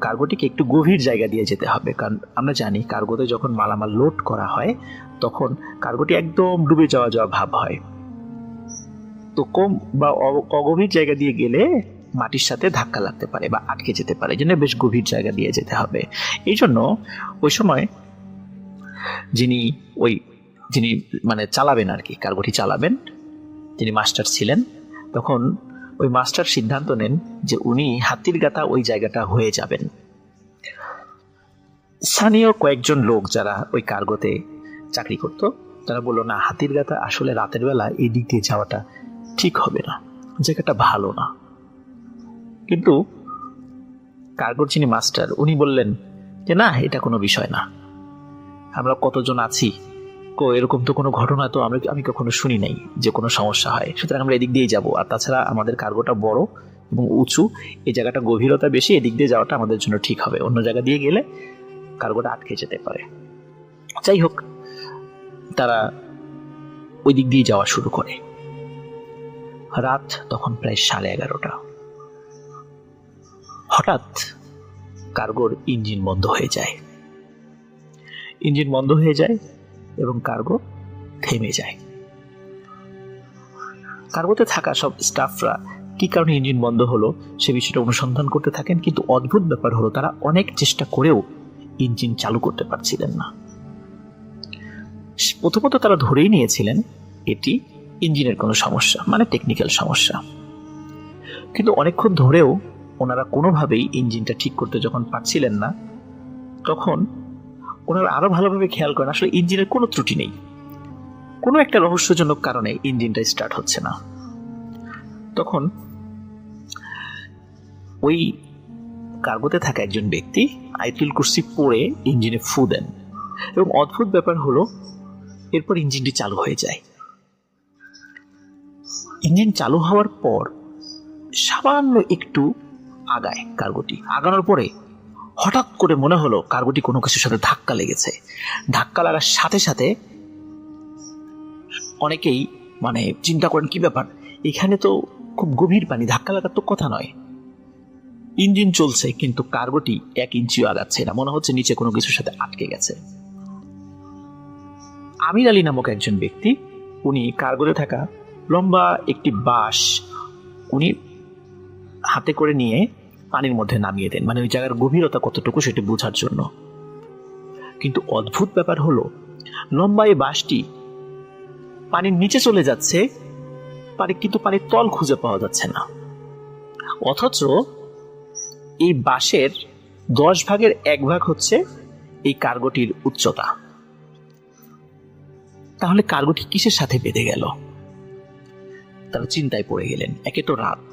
কার্গোটিকে একটু গভীর জায়গা দিয়ে যেতে হবে, কারণ আমরা জানি কার্গোতে যখন মালামাল লোড করা হয় তখন কার্গোটি একদম ডুবে যাওয়া ভাব হয়। তো কম বা অগভীর জায়গা দিয়ে গেলে মাটির সাথে ধাক্কা লাগতে পারে বা আটকে যেতে পারে, এই জন্য বেশ গভীর জায়গা দিয়ে যেতে হবে। এই জন্য ওই সময় যিনি চালাবেন আর কি, কার্গোটি চালাবেন, যিনি মাস্টার ছিলেন, তখন ওই মাস্টার সিদ্ধান্ত নেন যে উনি হাতির গাথা ওই জায়গাটা হয়ে যাবেন। স্থানীয় কয়েকজন লোক যারা ওই কার্গোতে চাকরি করত, তারা বললো, না, হাতির গাথা আসলে রাতের বেলা এই দিক দিয়ে যাওয়াটা ঠিক হবে না, জায়গাটা ভালো না। কিন্তু কার্গোর যিনি মাস্টার, উনি বললেন যে না, এটা কোনো বিষয় না, আমরা কতজন আছি, এরকম তো কোনো ঘটনা তো আমি কখনো শুনি নাই যে কোনো সমস্যা হয়, সুতরাং আমরা এদিক দিয়েই যাবো। আর তাছাড়া আমাদের কার্গোটা বড় এবং উঁচু, এই জায়গাটা গভীরতা বেশি, এদিক দিয়ে যাওয়াটা আমাদের জন্য ঠিক হবে, অন্য জায়গা দিয়ে গেলে কার্গোটা আটকে যেতে পারে। যাই হোক, তারা ওই দিক দিয়ে যাওয়া শুরু করে। রাত তখন প্রায় 11:30। হঠাৎ কার্গোর ইঞ্জিন বন্ধ হয়ে যায় এবং কার্গো থেমে যায়। কার্গোতে থাকা সব স্টাফরা কি কারণে ইঞ্জিন বন্ধ হলো সে বিষয়টা অনুসন্ধান করতে থাকেন, কিন্তু অদ্ভুত ব্যাপার হলো তারা অনেক চেষ্টা করেও ইঞ্জিন চালু করতে পারছিলেন না। প্রথমত তারা ধরেই নিয়েছিলেন এটি ইঞ্জিনের কোনো সমস্যা, টেকনিক্যাল সমস্যা, কিন্তু অনেকক্ষণ ধরেও ওনারা কোনোভাবেই ইঞ্জিনটা ঠিক করতে যখন পারছিলেন না, তখন ওনারা আরো ভালোভাবে খেয়াল করেন আসলে ইঞ্জিনের কোনো ত্রুটি নেই, কোনো একটা রহস্যজনক কারণে ইঞ্জিনটা স্টার্ট হচ্ছে না। তখন ওই কার্গোতে থাকা একজন ব্যক্তি আয়াতুল কুরসি পড়ে ইঞ্জিনে ফু দেন এবং অদ্ভুত ব্যাপার হলো এরপর ইঞ্জিনটি চালু হয়ে যায়। ইঞ্জিন চালু হওয়ার পর সামান্য একটু আগায় কার্গোটি, আগানোর পরে হঠাৎ করে মনে হলো কার্গোটি কোনো কিছুর সাথে ধাক্কা লেগেছে। ধাক্কা লাগার সাথে সাথে অনেকেই চিন্তা করেন কি ব্যাপার, এখানে তো খুব গভীর পানি, ধাক্কা লাগার তো কথা নয়। ইঞ্জিন চলছে কিন্তু কার্গোটি 1 ইঞ্চিও আগাচ্ছে না, মনে হচ্ছে নিচে কোনো কিছুর সাথে আটকে গেছে। আমির আলী নামক একজন ব্যক্তি, উনি কার্গোতে থাকা লম্বা একটি বাঁশ উনি হাতে করে নিয়ে পানির মধ্যে নামিয়ে দেন, ওই জায়গার গভীরতা কতটুকু সেটা বোঝার জন্য। কিন্তু অদ্ভুত ব্যাপার হলো লম্বা এই বাঁশটি পানির নিচে চলে যাচ্ছে, কিন্তু পানির তল খুঁজে পাওয়া যাচ্ছে না। অথচ এই বাঁশের 10 ভাগের 1 ভাগ হচ্ছে এই কার্গোটির উচ্চতা। তাহলে কার্গোটি কিসের সাথে বেঁধে গেল? তারা চিন্তায় পড়ে গেলেন। একে তো রাত,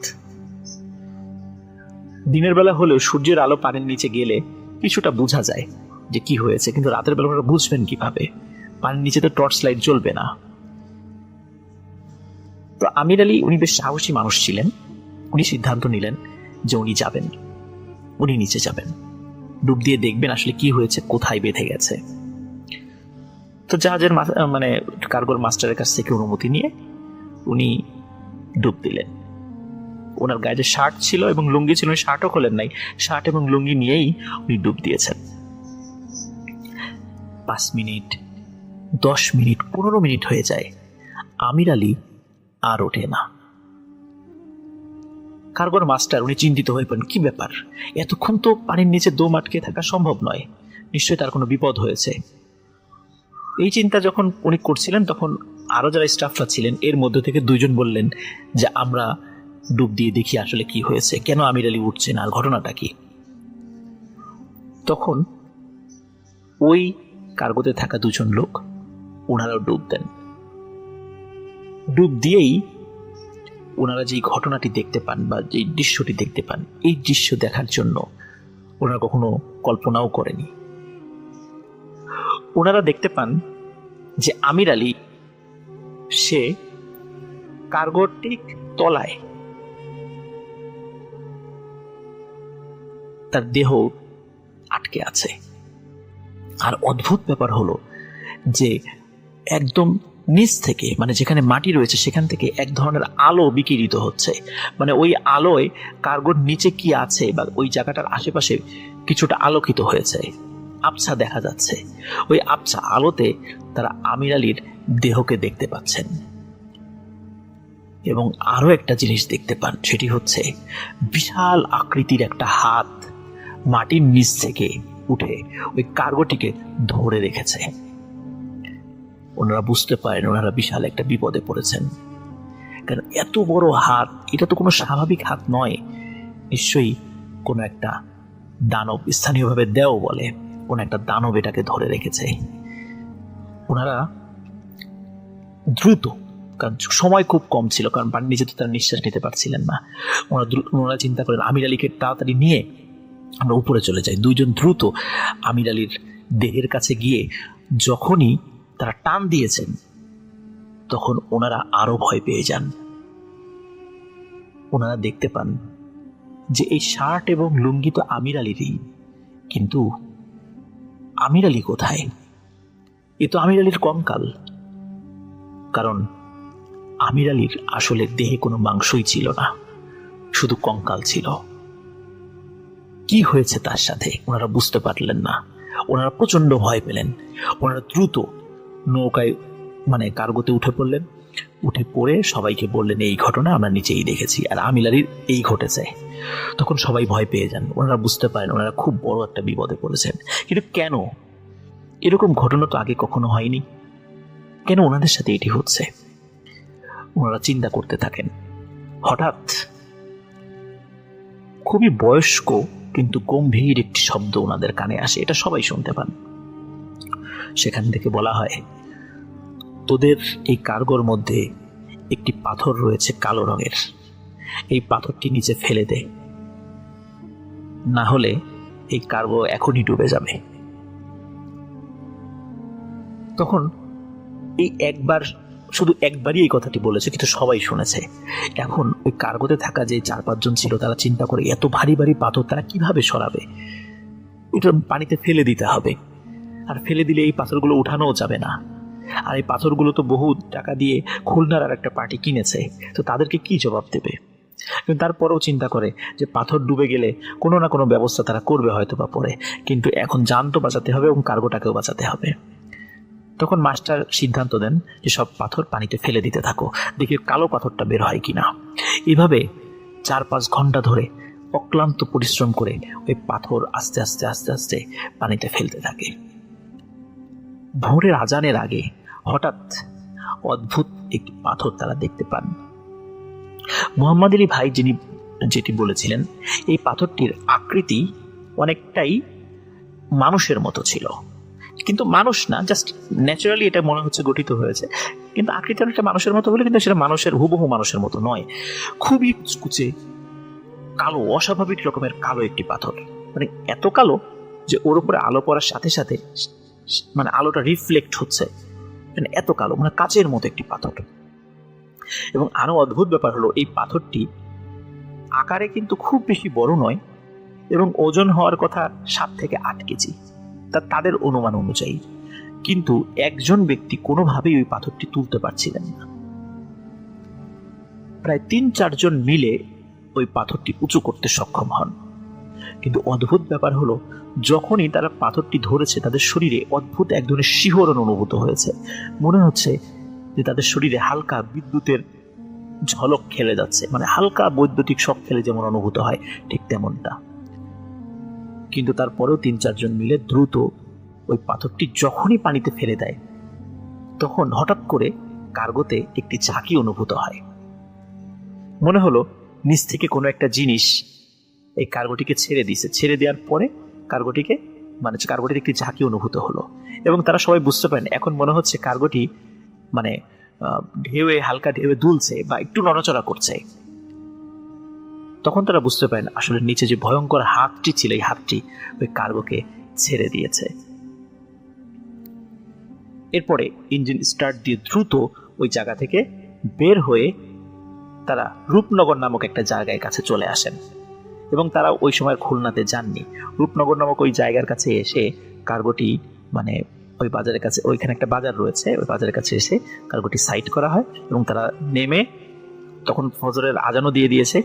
দিনের বেলা হলেও সূর্যের আলো পানির নিচে গেলে কিছুটা বোঝা যায় যে কি হয়েছে, কিন্তু রাতের বেলা ওরা বুঝবেন কিভাবে? পানির নিচে তো টর্চ লাইট জ্বলবে না। তো আমির আলী উনি বেশ সাহসী মানুষ ছিলেন। উনি সিদ্ধান্ত নিলেন যে উনি যাবেন, উনি নিচে যাবেন, ডুব দিয়ে দেখবেন আসলে কি হয়েছে, কোথায় বেঁধে গেছে। তো জাহাজের কার্গোর মাস্টারের কাছ থেকে অনুমতি নিয়ে উনি ডুব দিলেন। ওনার গায়ে যে শার্ট ছিল এবং লুঙ্গি ছিল, শার্টও খোলেন নাই, শার্ট এবং লুঙ্গি নিয়েই উনি ডুব দিয়েছেন। 5 মিনিট, 10 মিনিট, 15 মিনিট হয়ে যায়, আমির আলী আর ওঠে না। কার্গোর মাস্টার উনি চিন্তিত হয়ে পড়েন, কি ব্যাপার, এতক্ষণ তো পানির নিচে দম আটকে থাকা সম্ভব নয়, নিশ্চয়ই তার কোনো বিপদ হয়েছে। এই চিন্তা যখন উনি করছিলেন তখন আরো যারা স্টাফরা ছিলেন এর মধ্যে থেকে 2 জন বললেন যে আমরা ডুব দিয়ে দেখি আসলে কি হয়েছে, কেন আমির আলী উঠছে না, ঘটনাটা কি। তখন ওই কার্গোতে থাকা 2 জন লোক ওনারাও ডুব দেন। ডুব দিয়েই ওনারা যে ঘটনাটি দেখতে পান বা যে দৃশ্যটি দেখতে পান, এই দৃশ্য দেখার জন্য ওনারা কখনো কল্পনাও করেনি। ওনারা দেখতে পান যে আমির আলী সে কার্গোর ঠিক তলায়, তার দেহ আটকে আছে। আর অদ্ভুত ব্যাপার হলো যে একদম নিচ থেকে, যেখানে মাটি রয়েছে সেখান থেকে এক ধরনের আলো বিকিরিত হচ্ছে। ওই আলোয় কার্গোর নিচে কি আছে বা ওই জায়গাটার আশেপাশে কিছুটা আলোকিত হয়েছে, আবছা দেখা যাচ্ছে। ওই আবছা আলোতে তারা আমির আলীর দেহকে দেখতে পাচ্ছেন। এবং আরো একটা জিনিস দেখতে পান, সেটি হচ্ছে বিশাল আকৃতির একটা হাত মাটির নিচ থেকে উঠে ওই কার্গোটিকে ধরে রেখেছে। ওনারা বুঝতে পারেন ওনারা বিশাল একটা বিপদে পড়েছেন, কারণ এত বড় হাত, এটা তো কোনো স্বাভাবিক হাত নয়, নিশ্চয়ই কোনো একটা দানব, স্থানীয়ভাবে দেও বলে, কোন একটা দানব এটাকে ধরে রেখেছে। ওনারা দ্রুত, কারণ সময় খুব কম ছিল, কারণ পানির নিচে তো তারা নিঃশ্বাস নিতে পারছিলেন না, ওনারা চিন্তা করেন আমির আলীকে তাড়াতাড়ি নিয়ে আমরা উপরে চলে যাই। 2 জন দ্রুত আমির আলীর দেহের কাছে গিয়ে যখনই তারা টান দিয়েছেন তখন ওনারা আরো ভয় পেয়ে যান। ওনারা দেখতে পান যে এই শার্ট এবং লুঙ্গি তো আমির আলীরই, কিন্তু আমির আলী কোথায়? এ তো আমির আলীর কঙ্কাল, কারণ আমির আলীর আসলে দেহে কোনো মাংসই ছিল না, শুধু কঙ্কাল ছিল। কি হয়েছে তার সাথে ওনারা বুঝতে পারলেন না। ওনারা প্রচন্ড ভয় পেলেন। ওনারা দ্রুত নৌকায় কার্গোতে উঠে পড়লেন। উঠে পড়ে সবাইকে বললেন এই ঘটনা আমরা নিচেই দেখেছি আর আমির আলীর এই ঘটেছে। তখন সবাই ভয় পেয়ে যান। ওনারা বুঝতে পারেন ওনারা খুব বড় একটা বিপদে পড়েছেন। কিন্তু কেন? এরকম ঘটনা তো আগে কখনো হয়নি, কেন ওনাদের সাথে এটি হচ্ছে? ওনারা চিন্তা করতে থাকেন। হঠাৎ খুবই বয়স্ক কিন্তু গম্ভীর একটি শব্দ ওনাদের কানে আসে, এটা সবাই শুনতে পান। সেখান থেকে বলা হয়, তোদের এই কার্গোর মধ্যে একটি পাথর রয়েছে কালো রঙের, এই পাথরটি নিচে ফেলে দে, না হলে এই কার্গো এখনই ডুবে যাবে। তখন এই শুধু একবারই এই কথাটি বলেছে, কিন্তু সবাই শুনেছে। এখন ওই কার্গোতে থাকা যে 4-5 জন ছিল তারা চিন্তা করে এত ভারী ভারী পাথর তারা কিভাবে সরাবে, এটা পানিতে ফেলে দিতে হবে, আর ফেলে দিলে এই পাথরগুলো উঠানোও যাবে না। আর এই পাথরগুলো তো বহু টাকা দিয়ে খুলনার আর একটা পার্টি কিনেছে, তো তাদেরকে কি জবাব দেবে? কিন্তু তারপরেও চিন্তা করে যে পাথর ডুবে গেলে কোনো না কোনো ব্যবস্থা তারা করবে হয়তো বা পরে, কিন্তু এখন জান তো বাঁচাতে হবে এবং কার্গোটাকেও বাঁচাতে হবে। তখন মাস্টার সিদ্ধান্ত দেন যে সব পাথর পানিতে ফেলে দিতে থাকো, দেখি কালো পাথরটা বের হয় কিনা। এভাবে 4-5 ঘন্টা ধরে অক্লান্ত পরিশ্রম করে ওই পাথর আস্তে আস্তে আস্তে আস্তে পানিতে ফেলতে থাকে। ভোরের আজানের আগে হঠাৎ অদ্ভুত একটি পাথর তারা দেখতে পান। মোহাম্মদ আলী ভাই যেটি বলেছিলেন, এই পাথরটির আকৃতি অনেকটাই মানুষের মতো ছিল, কিন্তু মানুষ না, জাস্ট ন্যাচারালি এটা মনে হচ্ছে গঠিত হয়েছে, কিন্তু আকৃতি অনেকটা মানুষের মতো বলে কিন্তু সেটা মানুষের হুবহু মানুষের মতো নয়। খুবই কুচকুচে কালো, অস্বাভাবিক রকমের কালো একটি পাথর, মানে এত কালো যে ওর উপরে আলো পড়ার সাথে সাথে মানে আলোটা রিফ্লেক্ট হচ্ছে, মানে এত কালো, মানে কাচের মতো একটি পাথর। এবং আরো অদ্ভুত ব্যাপার হলো এই পাথরটি আকারে কিন্তু খুব বেশি বড় নয় এবং ওজন হওয়ার কথা 7 থেকে 8 কেজি তাদের অনুমান অনুযায়ী, কিন্তু একজন ব্যক্তি কোনোভাবেই ওই পাথরটি তুলতে পারছিলেন না। প্রায় 3-4 জন মিলে ওই পাথরটি উঁচু করতে সক্ষম হন, কিন্তু অদ্ভুত ব্যাপার হলো যখনই তারা পাথরটি ধরেছে তাদের শরীরে অদ্ভুত এক ধরনের শিহরণ অনুভূত হয়েছে, মনে হচ্ছে যে তাদের শরীরে হালকা বিদ্যুতের ঝলক খেলে যাচ্ছে, মানে হালকা বৈদ্যুতিক শক খেলে যেমন অনুভূত হয় ঠিক তেমনটা। কিন্তু তারপরেও 3-4 জন মিলে দ্রুত ওই পাথরটি যখনই পানিতে ফেলে দেয় তখন হঠাৎ করে কার্গোতে একটি ঝাঁকি অনুভূত হয়। মনে হলো নিচ থেকে কোনো একটা জিনিস এই কার্গোটিকে ছেড়ে দিয়েছে, ছেড়ে দেওয়ার পরে কার্গোটির একটি ঝাঁকি অনুভূত হলো এবং তারা সবাই বুঝতে পারেন এখন মনে হচ্ছে কার্গোটি মানে হালকা ঢেউয়ে দুলছে বা একটু নড়াচড়া করছে। তখন তারা বুঝতে পারেন আসলে নিচে যে ভয়ঙ্কর হাতটি ছিল এই হাতটি ওই কার্গোকে ছেড়ে দিয়েছে। এরপরে ইঞ্জিন স্টার্ট দিয়ে দ্রুত ওই জায়গা থেকে বের হয়ে তারা রূপনগর নামক একটা জায়গায় কাছে চলে আসেন এবং তারা ওই সময় খুলনাতে যাননি। রূপনগর নামক ওই জায়গার কাছে এসে কার্গোটি মানে ওই বাজারের কাছে, ওইখানে একটা বাজার রয়েছে, ওই বাজারের কাছে এসে কার্গোটি সাইড করা হয় এবং তারা নেমে, তখন ফজরের আজানও দিয়ে দিয়েছে,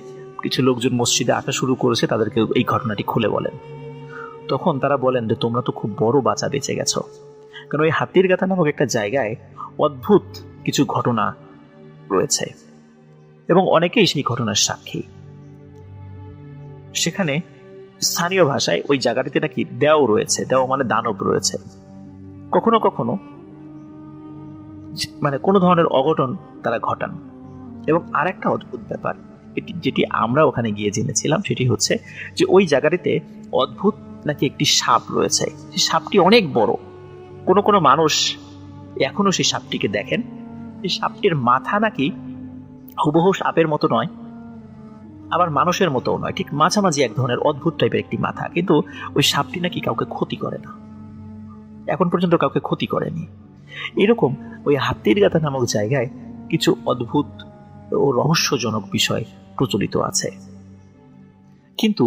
কিছু লোকজন মসজিদে আসা শুরু করেছে, তাদেরকে এই ঘটনাটি খুলে বলেন। তখন তারা বলেন যে তোমরা তো খুব বড় বাঁচা বেঁচে গেছো, কারণ ওই হাতির গাথা নামক একটা জায়গায় অদ্ভুত কিছু ঘটনা রয়েছে এবং অনেকেই সেই ঘটনার সাক্ষী। সেখানে স্থানীয় ভাষায় ওই জায়গাটিতে নাকি দেও রয়েছে, দেও মানে দানব রয়েছে, কখনো কখনো মানে কোনো ধরনের অঘটন তারা ঘটান। এবং আরেকটা অদ্ভুত ব্যাপার যেটি আমরা ওখানে গিয়ে জেনেছিলাম সেটি হচ্ছে যে ওই জায়গাটিতে অদ্ভুত নাকি একটি সাপ রয়েছে, সেই সাপটি অনেক বড়, কোনো কোনো মানুষ এখনো সেই সাপটিকে দেখেন। সেই সাপটির মাথা নাকি হুবহু সাপের মতো নয়, আবার মানুষের মতো নয়, ঠিক মাঝামাঝি এক ধরনের অদ্ভুত টাইপের একটি মাথা, কিন্তু ওই সাপটি নাকি কাউকে ক্ষতি করে না, এখন পর্যন্ত কাউকে ক্ষতি করেনি। এরকম ওই হাতির গাথা নামক জায়গায় কিছু অদ্ভুত ও রহস্যজনক বিষয় প্রচলিত আছে। কিন্তু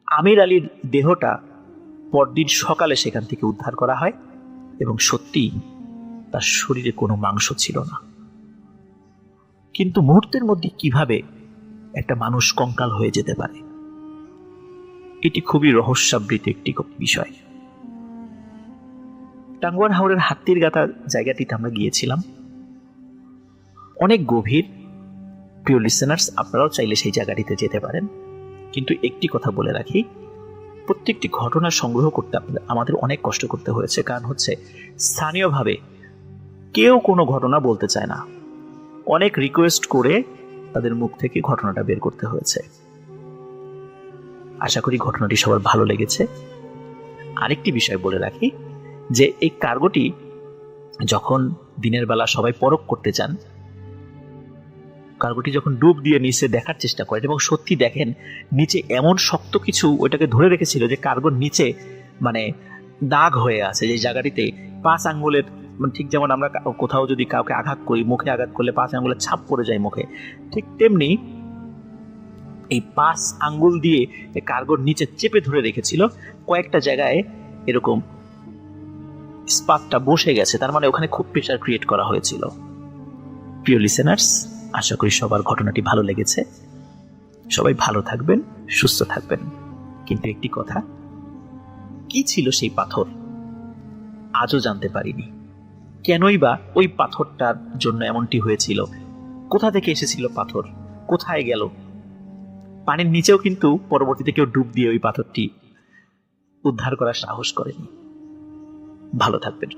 আমির আলীর দেহটা পরদিন সকালে সেখান থেকে উদ্ধার করা হয় এবং সত্যি তার শরীরে কোনো মাংস ছিল না। কিন্তু মুহূর্তের মধ্যে কিভাবে একটা মানুষ কঙ্কাল হয়ে যেতে পারে, এটি খুবই রহস্যাবৃত একটি বিষয়। টাঙ্গুয়ার হাওরের হাতির গাথা জায়গাটিতে আমরা গিয়েছিলাম, অনেক গভীর। প্রিয় লিসেনার্স, আপনারাও চাইলে সেই জায়গাটিতে যেতে পারেন, কিন্তু একটি কথা বলে রাখি, প্রত্যেকটি ঘটনা সংগ্রহ করতে আমাদের অনেক কষ্ট করতে হয়েছে, কারণ হচ্ছে স্থানীয়ভাবে কেউ কোনো ঘটনা বলতে চায় না, অনেক রিকোয়েস্ট করে তাদের মুখ থেকে ঘটনাটা বের করতে হয়েছে। আশা করি ঘটনাটি সবার ভালো লেগেছে। আরেকটি বিষয় বলে রাখি যে এই কার্গোটি যখন দিনের বেলা সবাই পরখ করতে চান, কার্গোটি যখন ডুব দিয়ে নিচে দেখার চেষ্টা করেন এবং সত্যি দেখেন নিচে এমন শক্ত কিছু ওইটাকে ধরে রেখেছিল যে কার্গোর নিচে মানে দাগ হয়ে আছে, যে জায়গাটিতে 5 আঙ্গুলের, ঠিক যেমন আমরা কোথাও যদি কাউকে আঘাত করি, মুখে আঘাত করলে 5 আঙ্গুলের ছাপ পড়ে যায় মুখে, ঠিক তেমনি এই 5 আঙ্গুল দিয়ে কার্গোর নিচে চেপে ধরে রেখেছিল। কয়েকটা জায়গায় এরকম স্পার্কটা বসে গেছে, তার মানে ওখানে খুব প্রেসার ক্রিয়েট করা হয়েছিল। প্রিয় লিসেনার্স, আশা করি সবার ঘটনাটি ভালো লেগেছে। সবাই ভালো থাকবেন, সুস্থ থাকবেন। কিন্তু একটি কথা, কি ছিল সেই পাথর আজও জানতে পারিনি। কেনই বা ওই পাথরটার জন্য এমনটি হয়েছিল, কোথা থেকে এসেছিল পাথর, কোথায় গেল? পানির নিচেও কিন্তু পরবর্তীতে কেউ ডুব দিয়ে ওই পাথরটি উদ্ধার করার সাহস করেনি। ভালো থাকবেন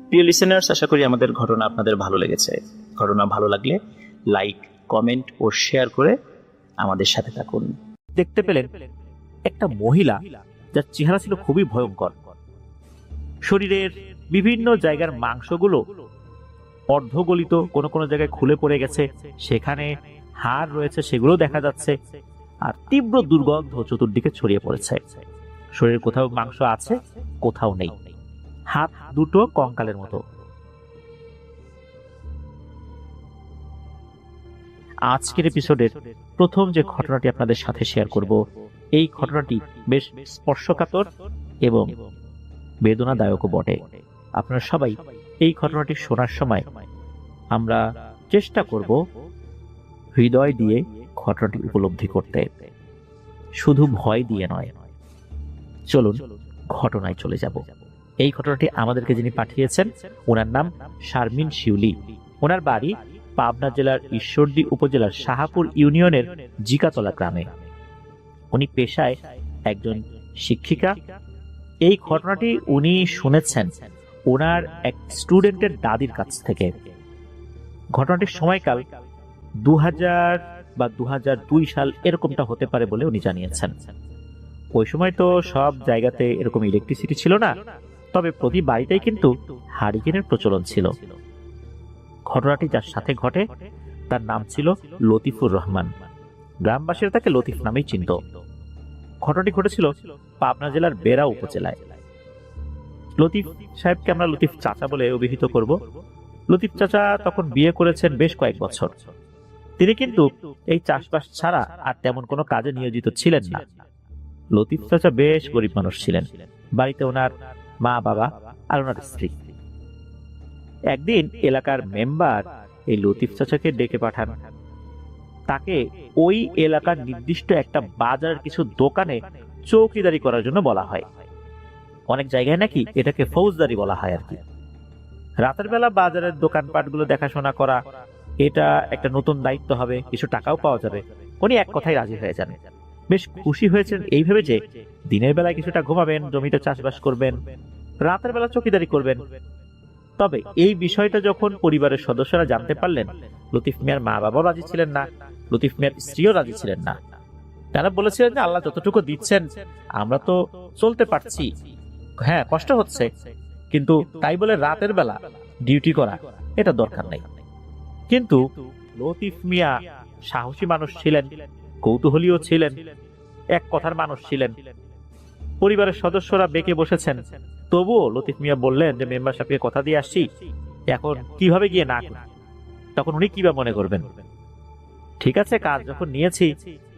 প্রিয় লিসেনার্স, আশা করি আমাদের ঘটনা আপনাদের ভালো লেগেছে। ঘটনা ভালো লাগলে লাইক, কমেন্ট ও শেয়ার করে আমাদের সাথে থাকুন। দেখতে পেলেন একটা মহিলা যার চেহারা ছিল খুবই ভয়ঙ্কর, শরীরের বিভিন্ন জায়গার মাংসগুলো অর্ধগলিত, কোনো কোনো জায়গায় খুলে পড়ে গেছে, সেখানে হাড় রয়েছে সেগুলো দেখা যাচ্ছে, আর তীব্র দুর্গন্ধ চতুর্দিকে ছড়িয়ে পড়েছে। শরীরের কোথাও মাংস আছে, কোথাও নেই। হাত দুটো কঙ্কালের মতো। আজকের এপিসোডের প্রথম যে ঘটনাটি আপনাদের সাথে শেয়ার করব, এই ঘটনাটি বেশ স্পর্শকাতর এবং বেদনাদায়কও বটে। আপনারা সবাই এই ঘটনাটি শোনার সময় আমরা চেষ্টা করব হৃদয় দিয়ে ঘটনাটি উপলব্ধি করতে, শুধু ভয় দিয়ে নয়। চলুন ঘটনায় চলে যাব। এই ঘটনাটি আমাদেরকে যিনি পাঠিয়েছেন, ওনার নাম শারমিন শিউলি। ওনার বাড়ি পাবনা জেলার ঈশ্বরদী উপজেলার শাহাপুর ইউনিয়নের জিকাতলা গ্রামে। উনি পেশায় একজন শিক্ষিকা। এই ঘটনাটি উনি শুনেছেন ওনার এক স্টুডেন্টের দাদির কাছ থেকে। ঘটনাটির সময়কাল 2000 বা 2002 সাল এরকমটা হতে পারে বলে উনি জানিয়েছেন। ওই সময় তো সব জায়গাতে এরকম ইলেকট্রিসিটি ছিল না, তবে প্রতি বাড়িতেই কিন্তু হারিকেনের প্রচলন ছিল। ঘটনাটি যার সাথে ঘটে তার নাম ছিল লতিফুর রহমান। গ্রামবাসীরা তাকে লতিফ নামেই চিনত। ঘটনাটি ঘটেছিল পাবনা জেলার বেড়া উপজেলায়। লতিফ সাহেবকে আমরা লতিফ চাচা বলে অভিহিত করব। লতিফ চাচা তখন বিয়ে করেছেন বেশ কয়েক বছর। তিনি কিন্তু এই চাষবাস ছাড়া আর তেমন কোনো কাজে নিয়োজিত ছিলেন না। লতিফ চাচা বেশ গরিব মানুষ ছিলেন। বাড়িতে ওনার মা, বাবা আর ওনার স্ত্রী। একদিন এলাকার মেম্বার এই লতিফ চাচাকে ডেকে পাঠান। তাকে ওই এলাকার নির্দিষ্ট একটা বাজারের কিছু দোকানে চৌকিদারি করার জন্য বলা হয়। অনেক জায়গায় নাকি এটাকে ফৌজদারি বলা হয় আর কি। রাতের বেলা বাজারের দোকানপাটগুলো দেখাশোনা করা, এটা একটা নতুন দায়িত্ব হবে, কিছু টাকাও পাওয়া যাবে। উনি এক কথায় রাজি হয়ে যান। বেশ খুশি হয়েছেন এই ভেবে যে দিনের বেলায় কিছুটা ঘুমাবেন, জমিতে চাষবাস করবেন, রাতের বেলা চৌকিদারি করবেন। তবে এই বিষয়টা যখন পরিবারের সদস্যরা জানতে পারলেন, লতিফ মিয়ার মা বাবাও রাজি ছিলেন না, লতিফ মিয়ার স্ত্রীও রাজি ছিলেন না। তারা বলেছিলেন যে আল্লাহ যতটুকু দিচ্ছেন আমরা তো চলতে পারছি, হ্যাঁ কষ্ট হচ্ছে, কিন্তু তাই বলে রাতের বেলা ডিউটি করা এটা দরকার নেই। কিন্তু লতিফ মিয়া সাহসী মানুষ ছিলেন, কৌতূহলীও ছিলেন, এক কথার মানুষ ছিলেন। পরিবারের সদস্যরা বেঁকে বসেছেন, তবুও লতিফ মিয়া বললেন যে মেম্বার সাহেবকে কথা দিয়ে আসছি, এখন কিভাবে গিয়ে না করি। তখন উনি কিভাবে মনে করবেন, ঠিক আছে কাজ যখন নিয়েছি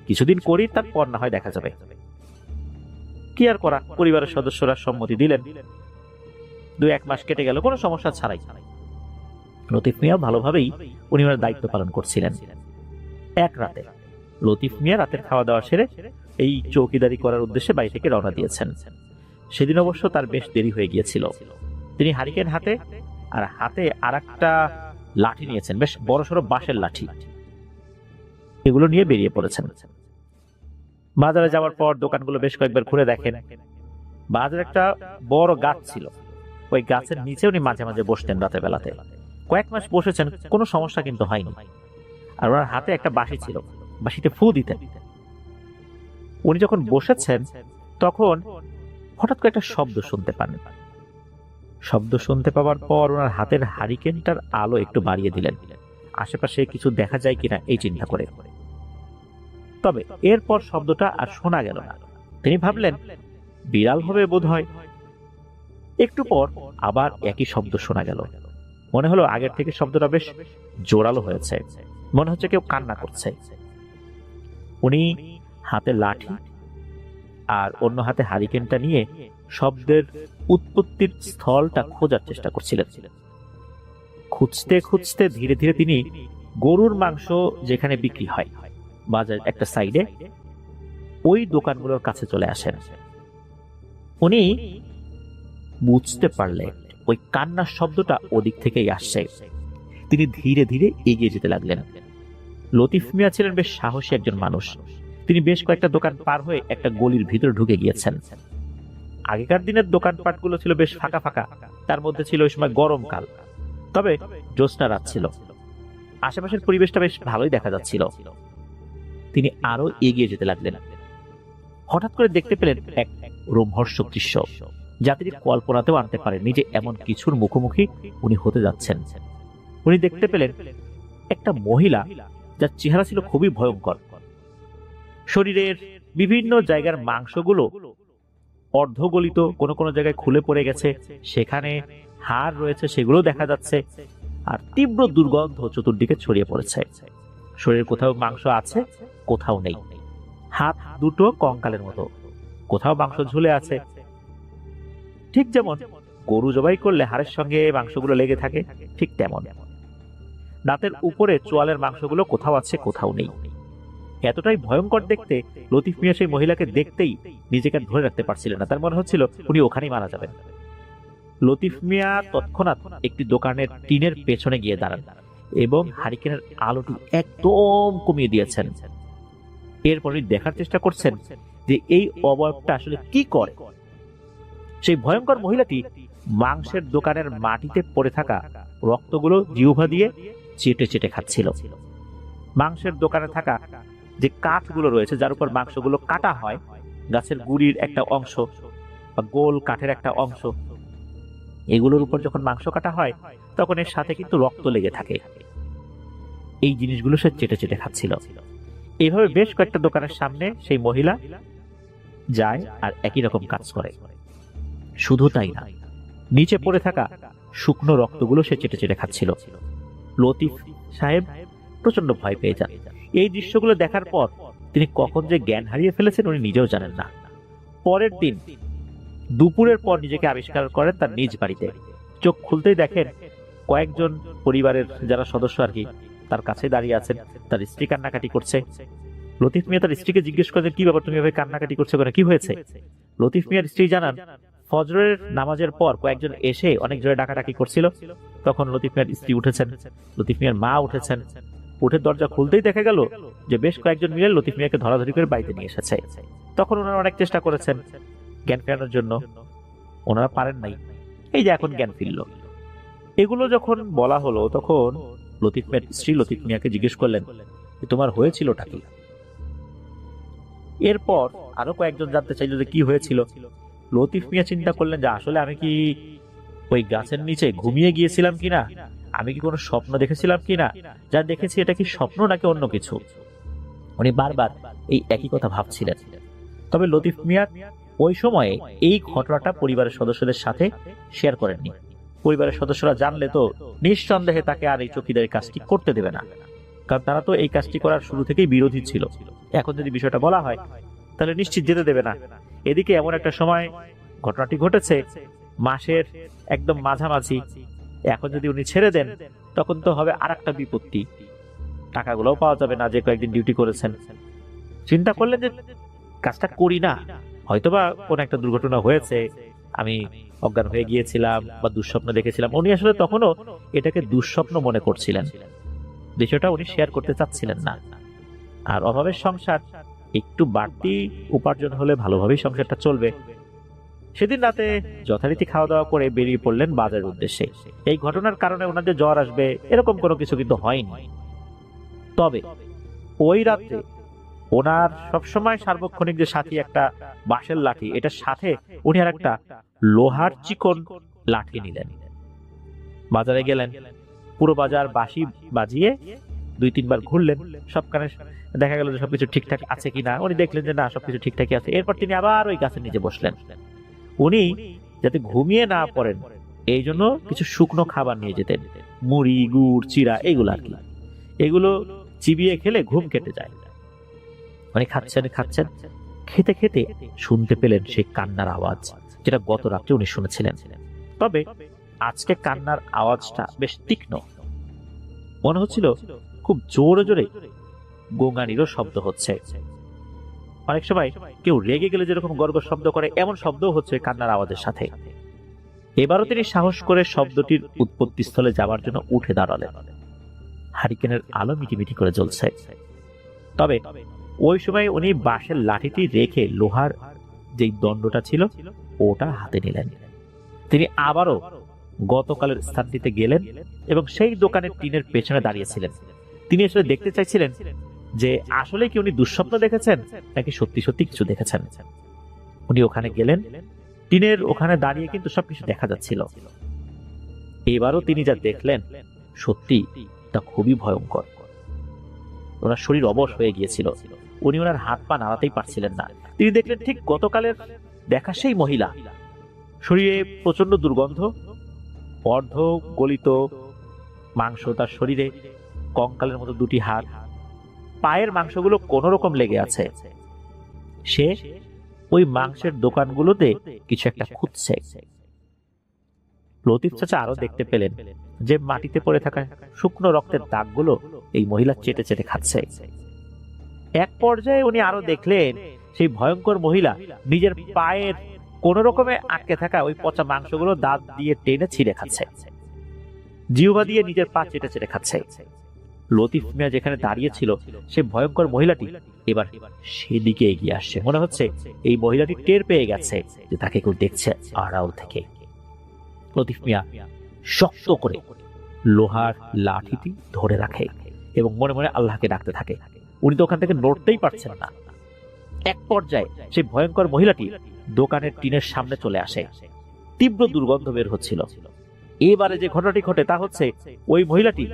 কিছুদিন করি, তারপর না হয় দেখা যাবে। কি আর করা, পরিবারের সদস্যরা সম্মতি দিলেন। 2-1 মাস কেটে গেল কোনো সমস্যা ছাড়াই। লতিফ মিয়া ভালোভাবেই উনি ওনার দায়িত্ব পালন করছিলেন। এক রাতে লতিফ মিয়া রাতের খাওয়া দাওয়া সেরে এই চৌকিদারি করার উদ্দেশ্যে বাড়ি থেকে রওনা দিয়েছেন। সেদিন অবশ্য তার বেশ দেরি হয়ে গিয়েছিল। তিনি হারিকেন হাতে আর হাতে আর একটা লাঠি নিয়েছেন, বেশ বড়সড় বাঁশের লাঠি। এগুলো নিয়ে বেরিয়ে পড়েছেন। বাজারে যাওয়ার পর দোকানগুলো বেশ কয়েকবার ঘুরে দেখেন। বাজারে একটা বড় গাছ ছিল, ওই গাছের নিচে উনি মাঝে মাঝে বসতেন রাতের বেলাতে। কয়েক মাস বসেছেন, কোনো সমস্যা কিন্তু হয়নি। আর ওনার হাতে একটা বাঁশি ছিল, বাঁশিতে ফু দিতেন। উনি যখন বসেছেন তখন হঠাৎ করে একটা শব্দ শুনতে পান। শব্দ শুনতে পাওয়ার পর ওনার হাতের হারিকেনটার আলো একটু বাড়িয়ে দিলেন, আশেপাশে কিছু দেখা যায় কিনা এই চিন্তা করে। তবে এরপর শব্দটা আর শোনা গেল না। তিনি ভাবলেন বিড়াল হবে বোধ হয়। একটু পর আবার একই শব্দ শোনা গেল। মনে হলো আগের থেকে শব্দটা বেশ জোরালো হয়েছে, মনে হচ্ছে কেউ কান্না করছে। উনি হাতে লাঠি আর অন্য হাতে হারিকেনটা নিয়ে শব্দের উৎপত্তির স্থলটা খোঁজার চেষ্টা করছিলেন। খুঁজতে খুঁজতে ধীরে ধীরে তিনি গরুর মাংস যেখানে বিক্রি হয় বাজারের একটা সাইডে, ওই দোকানগুলোর কাছে চলে আসেন। উনি বুঝতে পারলেন ওই কান্নার শব্দটা ওদিক থেকেই আসছে। তিনি ধীরে ধীরে এগিয়ে যেতে লাগলেন। লতিফ মিয়া ছিলেন বেশ সাহসী একজন মানুষ। তিনি বেশ কয়েকটা দোকান পার হয়ে একটা গলির ভিতরে ঢুকে গিয়েছেন। আগেকার দিনের দোকানপাটগুলো ছিল বেশ ফাঁকা ফাঁকা, তার মধ্যে ছিল ওই সময় গরমকাল, তবে জ্যোৎস্না রাত ছিল। আশেপাশের পরিবেশটা বেশ ভালোই দেখা যাচ্ছিল। তিনি আরো এগিয়ে যেতে লাগলেন। হঠাৎ করে দেখতে পেলেন এক রোমহর্ষক দৃশ্য। যা তিনি কল্পনাতেও আনতে পারেননি যে এমন কিছুর মুখোমুখি উনি হতে যাচ্ছেন। উনি দেখতে পেলেন একটা মহিলা যার চেহারা ছিল খুবই ভয়ঙ্কর। শরীরের বিভিন্ন জায়গার মাংসগুলো অর্ধগলিত, কোনো কোনো জায়গায় খুলে পড়ে গেছে, সেখানে হাড় রয়েছে সেগুলো দেখা যাচ্ছে, আর তীব্র দুর্গন্ধ চতুর্দিকে ছড়িয়ে পড়েছে। শরীরের কোথাও মাংস আছে, কোথাও নেই। হাত দুটো কঙ্কালের মতো, কোথাও মাংস ঝুলে আছে, ঠিক যেমন গরু জবাই করলে হাড়ের সঙ্গে মাংসগুলো লেগে থাকে, ঠিক তেমন। দাঁতের উপরে চোয়ালের মাংসগুলো কোথাও আছে, কোথাও নেই। এতটাই ভয়ঙ্কর দেখতে, লতিফ মিয়া সেই মহিলাকে দেখতেই নিজেকে ধরে রাখতে পারছিলেন না। তার মনে হচ্ছিল উনি ওখানেই মারা যাবেন। লতিফ মিয়া তৎক্ষণাৎ একটি দোকানের টিনের পেছনে গিয়ে দাঁড়ান এবং হারিকেনের আলোটি একদম কমিয়ে দিয়েছেন। এরপর দেখার চেষ্টা করছেন যে এই অবয়বটা আসলে কি করে। সেই ভয়ঙ্কর মহিলাটি মাংসের দোকানের মাটিতে পড়ে থাকা রক্তগুলো জিহ্বা দিয়ে চেটে চেটে খাচ্ছিল। মাংসের দোকানে থাকা যে কাঠগুলো রয়েছে, যার উপর মাংসগুলো কাটা হয়, গাছের গুড়ির একটা অংশ বা গোল কাঠের একটা অংশ, এগুলোর উপর যখন মাংস কাটা হয় তখন এর সাথে কিন্তু রক্ত লেগে থাকে। এই জিনিসগুলো সে চেটে চেটে খাচ্ছিল। এইভাবে বেশ কয়েকটা দোকানের সামনে সেই মহিলা যায় আর একই রকম কাজ করে। শুধু তাই না, নিচে পড়ে থাকা শুকনো রক্তগুলো সে চেটে চেটে খাচ্ছিল। লতিফ সাহেব প্রচন্ড ভয় পেয়ে যান। এই দৃশ্যগুলো দেখার পর তিনি কখন যে জ্ঞান হারিয়ে ফেলেছেন উনি নিজেও জানেন না। পরের দিন দুপুরের পর নিজেকে আবিষ্কার করেন তার নিজ বাড়িতে। চোখ খুলতেই দেখেন কয়েকজন পরিবারের যারা সদস্য আর কি তার কাছে দাঁড়িয়ে আছেন। তার স্ত্রী কান্নাকাটি করছে। লতিফ মিয়া তার স্ত্রীকে জিজ্ঞেস করেন, কি ব্যাপার, তুমি এভাবে কান্নাকাটি করছো কেন, কি হয়েছে? লতিফ মিয়ার স্ত্রী জানান, ফজরের নামাজের পর কয়েকজন এসে অনেক জোরে ডাকাডাকি করছিল। তখন লতিফ মিয়ার স্ত্রী উঠেছেন, লতিফ মিয়ার মা উঠেছেন। উঠে দরজা খুলতেই দেখা গেল যে বেশ কয়েকজন মিলে লতিফ মিয়াকে ধরাধরি করে বাড়িতে নিয়ে এসেছে। তখন ওনারা অনেক চেষ্টা করেছেন জ্ঞান ফেরানোর জন্য, ওনারা পারেন নাই। এই যে এখন জ্ঞান ফিরল। এগুলো যখন বলা হলো তখন লতিফ মিয়ার স্ত্রী লতিফ মিয়াকে জিজ্ঞেস করলেন, তোমার হয়েছিলটা কি? এরপর আরো কয়েকজন জানতে চাইল যে কি হয়েছিল। লতিফ মিয়া চিন্তা করলেন যে আসলে আমি কি ওই গাছের নিচে ঘুমিয়ে গিয়েছিলাম কিনা, আমি কি কোনো স্বপ্ন দেখেছিলাম কিনা, যা দেখেছি এটা কি স্বপ্ন নাকি অন্য কিছু। উনি বারবার এই একই কথা ভাবছিলেন। তবে লতিফ মিয়া ওই সময়ে এই ঘটনাটা পরিবারের সদস্যদের সাথে শেয়ার করেননি। পরিবারের সদস্যরা জানলে তো নিঃসন্দেহে তাকে আর এই চৌকিদারের কাজটি করতে দেবে না, কারণ তারা তো এই কাজটি করার শুরু থেকেই বিরোধী ছিল। এখন যদি বিষয়টা বলা হয় তাহলে নিশ্চিত যেতে দেবে না। এদিকে এমন একটা সময় ঘটনাটি ঘটেছে মাসের একদম মাঝামাঝি। এখন যদি উনি ছেড়ে দেন তখন তো হবে আর একটা বিপত্তি, টাকাগুলোও পাওয়া যাবে না যে কয়েকদিন ডিউটি করেছেন। চিন্তা করলেন যে কাজটা করি না, হয়তোবা কোন একটা দুর্ঘটনা হয়েছে, আমি অজ্ঞান হয়ে গিয়েছিলাম বা দুঃস্বপ্ন দেখেছিলাম। উনি আসলে তখনও এটাকে দুঃস্বপ্ন মনে করছিলেন, বিষয়টা উনি শেয়ার করতে চাচ্ছিলেন না। আর অভাবের সংসার, একটু বাড়তি উপার্জন হলে ভালোভাবেই সংসারটা চলবে। সেদিন রাতে যথারীতি খাওয়া দাওয়া করে বেরিয়ে পড়লেন বাজারের উদ্দেশ্যে। এই ঘটনার কারণে ওনাদের জ্বর আসবে এরকম কোনো কিছু কিন্তু হয়নি। তবে ওই রাতে ওনার সবসময় সার্বক্ষণিক যে সাথী একটা বাঁশের লাঠি, এটার সাথে উনি আর একটা লোহার চিকন লাঠি নিলেন। বাজারে গেলেন, পুরো বাজার বাঁশি বাজিয়ে 2-3 বার ঘুরলেন। সবখানে দেখা গেল যে সবকিছু ঠিকঠাক আছে কিনা। উনি দেখলেন যে না, সবকিছু ঠিকঠাকই আছে। এরপর তিনি আবার ওই গাছের নিচে বসলেন। উনি যাতে ঘুমিয়ে না পড়েন এই জন্য কিছু শুকনো খাবার নিয়ে যেতেন, মুড়ি, গুড়, চিড়া, এগুলো আর কি। এগুলো চিবিয়ে খেলে ঘুম কেটে যায়। উনি খাচ্ছেন, খেতে খেতে শুনতে পেলেন সেই কান্নার আওয়াজ, যেটা গত রাত্রে উনি শুনেছিলেন। তবে আজকে কান্নার আওয়াজটা বেশ তীক্ষ্ণ, মনে হচ্ছিল খুব জোরে জোরে গোঙানিরও শব্দ হচ্ছে। অনেক সময় কেউ রেগে গেলে যেরকম গর্গর শব্দ করে, এমন শব্দও হচ্ছে কান্নার আওয়াজের সাথে। এবারও তিনি সাহস করে শব্দটির উৎপত্তি স্থলে যাওয়ার জন্য উঠে দাঁড়ালেন। হারিকেনের আলো মিটিমিটি করে জ্বলছে। তবে ওই সময় উনি বাঁশের লাঠিটি রেখে লোহার যেই দণ্ডটা ছিল ওটা হাতে নিলেন। তিনি আবারও গতকালের স্থানটিতে গেলেন এবং সেই দোকানের টিনের পেছনে দাঁড়িয়েছিলেন। তিনি আসলে দেখতে চাইছিলেন যে আসলে কি উনি দুঃস্বপ্ন দেখেছেন নাকি সত্যি সত্যি কিছু দেখেছেন। উনি ওখানে গেলেন, টিনের ওখানে দাঁড়িয়ে কিন্তু সবকিছু দেখা যাচ্ছিল। এবারও তিনি যা দেখলেন সত্যি তা খুবই ভয়ঙ্কর। ওনার শরীর অবশ হয়ে গিয়েছিল, উনি ওনার হাত পা নাড়াতেই পারছিলেন না। তিনি দেখলেন ঠিক গতকালের দেখা সেই মহিলা, শরীরে প্রচন্ড দুর্গন্ধ, অর্ধ গলিত মাংস তার শরীরে, কঙ্কালের মতো দুটি হাত, পায়ের মাংসগুলো কোন রকম লেগে আছে। সে ওই মাংসের দোকানগুলোতে কিছু একটা খুঁজছে। লতিফ চাচা আরো দেখতে পেলেন যে মাটিতে পড়ে থাকা শুকনো রক্তের দাগগুলো এই মহিলা চেটে চেটে খাচ্ছে। এক পর্যায়ে উনি আরো দেখলেন সেই ভয়ঙ্কর মহিলা নিজের পায়ের কোন রকমে আটকে থাকা ওই পচা মাংসগুলো দাঁত দিয়ে টেনে ছিঁড়ে খাচ্ছে, জিহ্বা দিয়ে নিজের পা চেটে চেটে খাচ্ছে। লতিফ মিয়া যেখানে দাঁড়িয়ে ছিল সে ভয়ঙ্কর মহিলাটি এবার সেদিকে এগিয়ে আসছে। মনে হচ্ছে এই মহিলাটি টের পেয়ে গেছে যে তাকে কেউ দেখছে আড়াল থেকে। লতিফ মিয়া শক্ত করে লোহার লাঠিটি ধরে রাখে এবং মনে মনে আল্লাহকে ডাকতে থাকে। উনি তো ওখান থেকে নড়তেই পারছেন না। এক পর্যায়ে সেই ভয়ঙ্কর মহিলাটি দোকানের টিনের সামনে চলে আসে। তীব্র দুর্গন্ধ বের হচ্ছিল। এবারে যে ঘটনাটি ঘটে তা হচ্ছে ওই মহিলাটি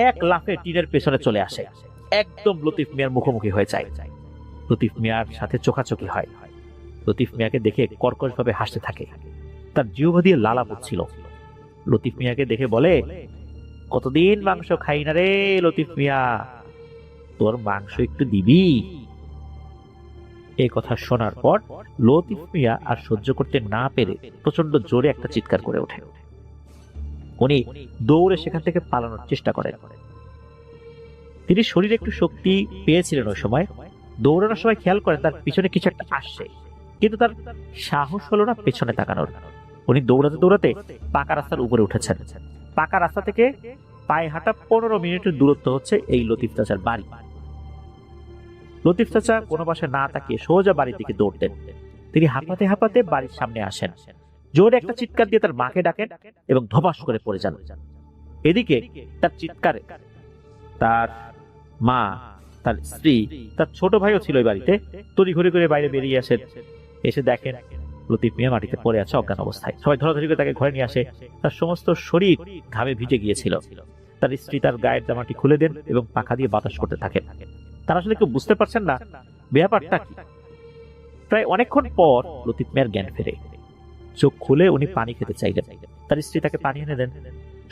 এক লাফে টিনের পেছনে চলে আসে, একদম লতিফ মিয়ার মুখোমুখি হয়ে যায়। লতিফ মিয়ার সাথে চোখাচোখি হয়। লতিফ মিয়াকে দেখে কর্কশ ভাবে হাসতে থাকে, তার জিহ্বা দিয়ে লালা পড়ছিল। লতিফ মিয়াকে দেখে বলে, কতদিন মাংস খাই না রে লতিফ মিয়া, তোর মাংস একটু দিবি? এই কথা শোনার পর লতিফ মিয়া আর সহ্য করতে না পেরে প্রচন্ড জোরে একটা চিৎকার করে ওঠে। উনি দৌড়ে সেখান থেকে পালানোর চেষ্টা করেন। তিনি শরীরে একটু শক্তি পেয়েছিলেন ওই সময়। দৌড়ানোর সময় খেয়াল করেন তার পিছনে কিছু একটা আসছে, কিন্তু তার সাহস হলো না পেছনে তাকানোর। উনি দৌড়াতে দৌড়াতে পাকা রাস্তার উপরে উঠেছেন। পাকা রাস্তা থেকে পায়ে হাঁটা 15 মিনিটের দূরত্ব হচ্ছে এই লতিফ চাচার বাড়ি। লতিফ চাচা কোনো পাশে না তাকিয়ে সোজা বাড়ির দিকে দৌড় দেন। তিনি হাঁপাতে হাঁপাতে বাড়ির সামনে আসেন, জোরে একটা চিৎকার দিয়ে তার মাকে ডাকেন এবং ধপাস করে পড়ে যান। এদিকে তার চিৎকারে তার মা, তার স্ত্রী, তার ছোট ভাইও ছিল ওই বাড়িতে, তড়ি ঘুরে ঘুরে বাইরে বেরিয়ে আসেন। এসে দেখেন লতিফ মিয়া মাটিতে পড়ে আছে অজ্ঞান অবস্থায়। সবাই ধরাধরি করে তাকে ঘরে নিয়ে আসে। তার সমস্ত শরীর ঘামে ভিজে গিয়েছিল। তার স্ত্রী তার গায়ের জামাটি খুলে দেন এবং পাখা দিয়ে বাতাস করতে থাকেন। তারা আসলে কেউ বুঝতে পারছেন না ব্যাপারটা কি। প্রায় অনেকক্ষণ পর লতিফ মিয়ার জ্ঞান ফেরে। চোখ খুলে উনি পানি খেতে চাইলেন। তার স্ত্রী তাকে পানি এনে দেন।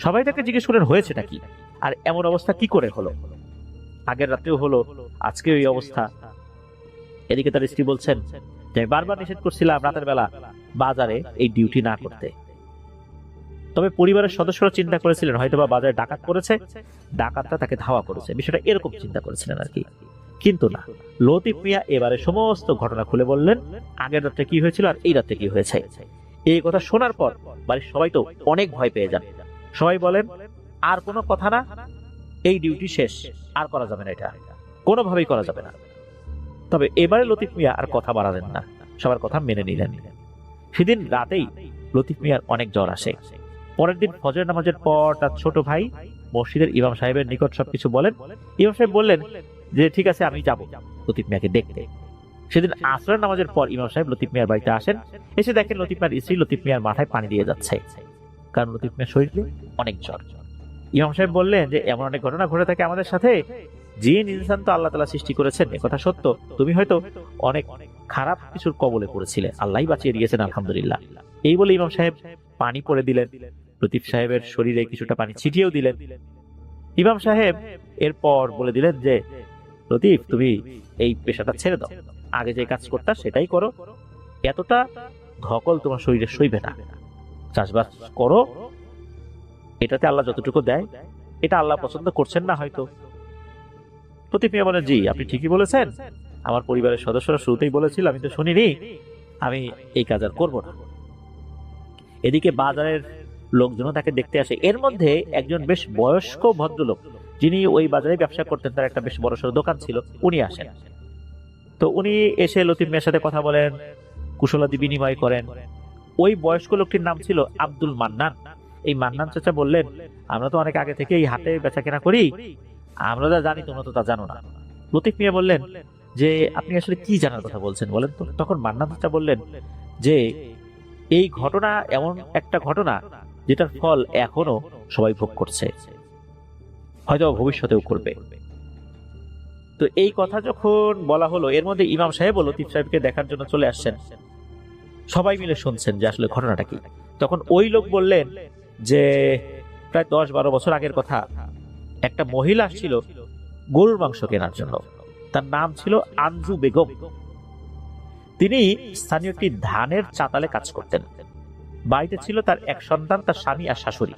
সবাই তাকে জিজ্ঞেস করেন হয়েছেটা কি, আর এমন অবস্থা কি করে হলো? আগের রাতেও হলো, আজকে ওই অবস্থা। এদিকে তার স্ত্রী বলছেন যে আমি বারবার নিষেধ করছিলাম রাতের বেলা বাজারে এই ডিউটি না করতে। তবে পরিবারের সদস্যরা চিন্তা করেছিলেন হয়তোবা বাজারে ডাকাত পড়েছে, ডাকাতটা তাকে ধাওয়া করেছে, বিষয়টা এরকম চিন্তা করেছিলেন আর কি। কিন্তু না, লতিফ মিয়া এবারে সমস্ত ঘটনা খুলে বললেন, আগের রাতে কি হয়েছিল আর এই রাতে কি হয়েছে। এই কথা শোনার পর বাড়ির সবাই তো অনেক ভয় পেয়ে যান। সবাই বলেন আর কোনো কথা না, এই ডিউটি শেষ, আর করা যাবে না, এটা কোনোভাবেই করা যাবে না। তবে এবারে লতিফ মিয়া আর কথা বাড়ালেন না, সবার কথা মেনে নিলেন। সেদিন রাতেই লতিফ মিয়ার অনেক জ্বর আসে। পরের দিন ফজর নামাজের পর তার ছোট ভাই মসজিদের ইমাম সাহেবের নিকট সবকিছু বলেন। ইমাম সাহেব বললেন যে ঠিক আছে আমি যাব লতিফ মিয়াকে দেখতে। সেদিন আসরের নামাজের পর ইমাম সাহেব লতিফ মিয়ার বাড়িতে আসেন। এসে দেখেন লতিফ মিয়ার স্ত্রী লতিফ মিয়ার মাথায় পানি দিয়ে যাচ্ছে, কারণ লতিফ মিয়ার শরীরে অনেক জ্বর। ইমাম সাহেব বললেন যে এমন অনেক ঘটনা ঘটে থাকে আমাদের সাথে, জিন ইনসান তো আল্লাহ তাআলা সৃষ্টি করেছেন, একথা সত্য। তুমি হয়তো অনেক খারাপ কিছুর কবলে পড়েছিলে, আল্লাহই বাঁচিয়ে দিয়েছেন আলহামদুলিল্লাহ। এই বলে ইমাম সাহেব পানি পরে দিলেন, লতিফ সাহেবের শরীরে কিছুটা পানি ছিটিয়েও দিলেন। ইমাম সাহেব এরপর বলে দিলেন যে লতিফ তুমি এই পেশাটা ছেড়ে দাও, আগে যে কাজ করতা সেটাই করো, এতটা ধকল তোমার শরীরে সইবে না, চাষবাস করো, এটাতে আল্লাহ যতটুকু দেয় এটা আল্লাহ পছন্দ করছেন না হয়তো। লতিফ মিয়া বলেন জি আপনি ঠিকই বলেছেন, আমার পরিবারের সদস্যরা শুরুতেই বলেছিল, আমি তো শুনিনি, আমি এই কাজ আর করবো না। এদিকে বাজারের লোকজনও তাকে দেখতে আসে। এর মধ্যে একজন বেশ বয়স্ক ভদ্রলোক যিনি ওই বাজারে ব্যবসা করতেন, তার একটা বেশ বড়সড় দোকান ছিল, উনি আসেন। তো উনি এসে লতিফ মিয়ার সাথে কথা বলেন, কুশলাদি বিনিময় করেন। ওই বয়স্ক লোকটির নাম ছিল আব্দুল মান্নান। এই মান্নান চাচা বললেন আমরা তো অনেক আগে থেকে এই হাটে বেচা কেনা করি, আমরা যা জানি তোমরা তো তা জানো না। লতিফ মিয়া বললেন যে আপনি আসলে কি জানার কথা বলছেন বলেন তো। তখন মান্নান চাচা বললেন যে এই ঘটনা এমন একটা ঘটনা যেটার ফল এখনো সবাই ভোগ করছে, হয়তো ভবিষ্যতেও করবে। তো এই কথা যখন বলা হলো, এর মধ্যে ইমাম সাহেব ও লতিফ সাহেবকে দেখার জন্য চলে আসছেন। সবাই মিলে শুনছেন যে আসলে ঘটনাটা কি। তখন ওই লোক বললেন যে প্রায় 10-12 বছর আগের কথা, একটা মহিলা আসছিল গরুর মাংস কেনার জন্য। তার নাম ছিল আঞ্জু বেগম। তিনি স্থানীয় একটি ধানের চাতালে কাজ করতেন। বাড়িতে ছিল তার এক সন্তান, তার স্বামী আর শাশুড়ি।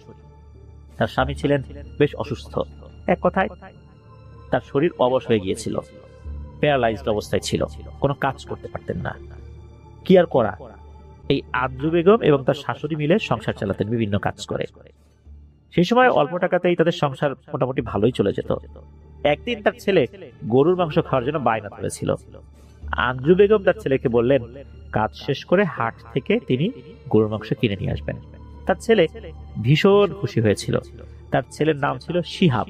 তার স্বামী ছিলেন বেশ অসুস্থ, এক কথায় তার শরীর অবশ হয়ে গিয়েছিল, প্যারালাইজড অবস্থায় ছিল, কোনো কাজ করতে পারতেন না। কি আর করা, এই আঞ্জু বেগম এবং তার শাশুড়ি মিলে সংসার চালাতেন বিভিন্ন কাজ করে। সেই সময় অল্প টাকাতেই তাদের সংসার মোটামুটি ভালোই চলে যেত। একদিন তার ছেলে গরুর মাংস খাওয়ার জন্য বায়না ধরেছিল। আঞ্জু বেগম তার ছেলেকে বললেন কাজ শেষ করে হাট থেকে তিনি গরুর মাংস কিনে নিয়ে আসবেন। তার ছেলে ভীষণ খুশি হয়েছিল। তার ছেলের নাম ছিল শিহাব।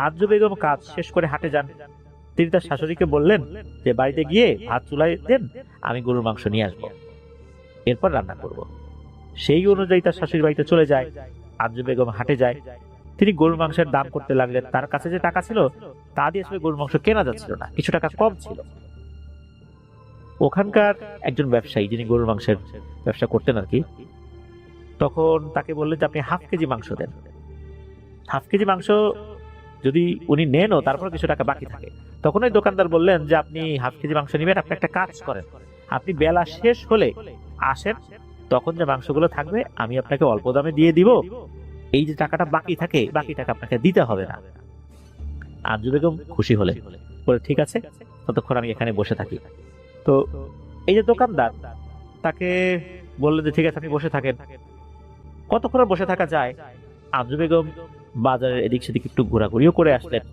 আঞ্জু বেগম কাজ শেষ করে হাটে যান। তিনি তার শাশুড়িকে বললেন যে বাড়িতে গিয়ে ভাত চুলায় দেন, আমি গরুর মাংস নিয়ে আসবো, এরপর রান্না করব। সেই অনুযায়ী তার শাশুড়ির বাড়িতে চলে যায়। আঞ্জু বেগম হাটে যায়। তিনি গরুর মাংসের দাম করতে লাগলেন। তার কাছে যে টাকা ছিল তা দিয়ে আসলে গরুর মাংস কেনা যাচ্ছিল না, কিছু টাকা কম ছিল। ওখানকার একজন ব্যবসায়ী, যিনি গরুর মাংসের ব্যবসা করতেন আর কি, তখন তাকে বললেন যে আপনি হাফ কেজি মাংস দেন। হাফ কেজি মাংস যদি উনি নেনও, তারপর কিছু টাকা বাকি থাকে। তখন ওই দোকানদার বললেন যে আপনি হাফ কেজি মাংস নেবেন, আপনি একটা কাজ করেন, আপনি বেলা শেষ হলে আসেন, তখন যে মাংসগুলো থাকবে আমি আপনাকে অল্প দামে দিয়ে দিব, এই যে টাকাটা বাকি থাকে, বাকি টাকা আপনাকে দিতে হবে না। আঞ্জু বেগম খুশি হলেন, বলে ঠিক আছে, ততক্ষণ আমি এখানে বসে থাকি। তো এই যে দোকানদার, তাকে বললেন যে ঠিক আছে আপনি বসে থাকেন। কতক্ষণ আর বসে থাকা যায়। আঞ্জু বেগম বাজারের এদিক সেদিক একটু ঘোরাঘুরিও করে আসলেন।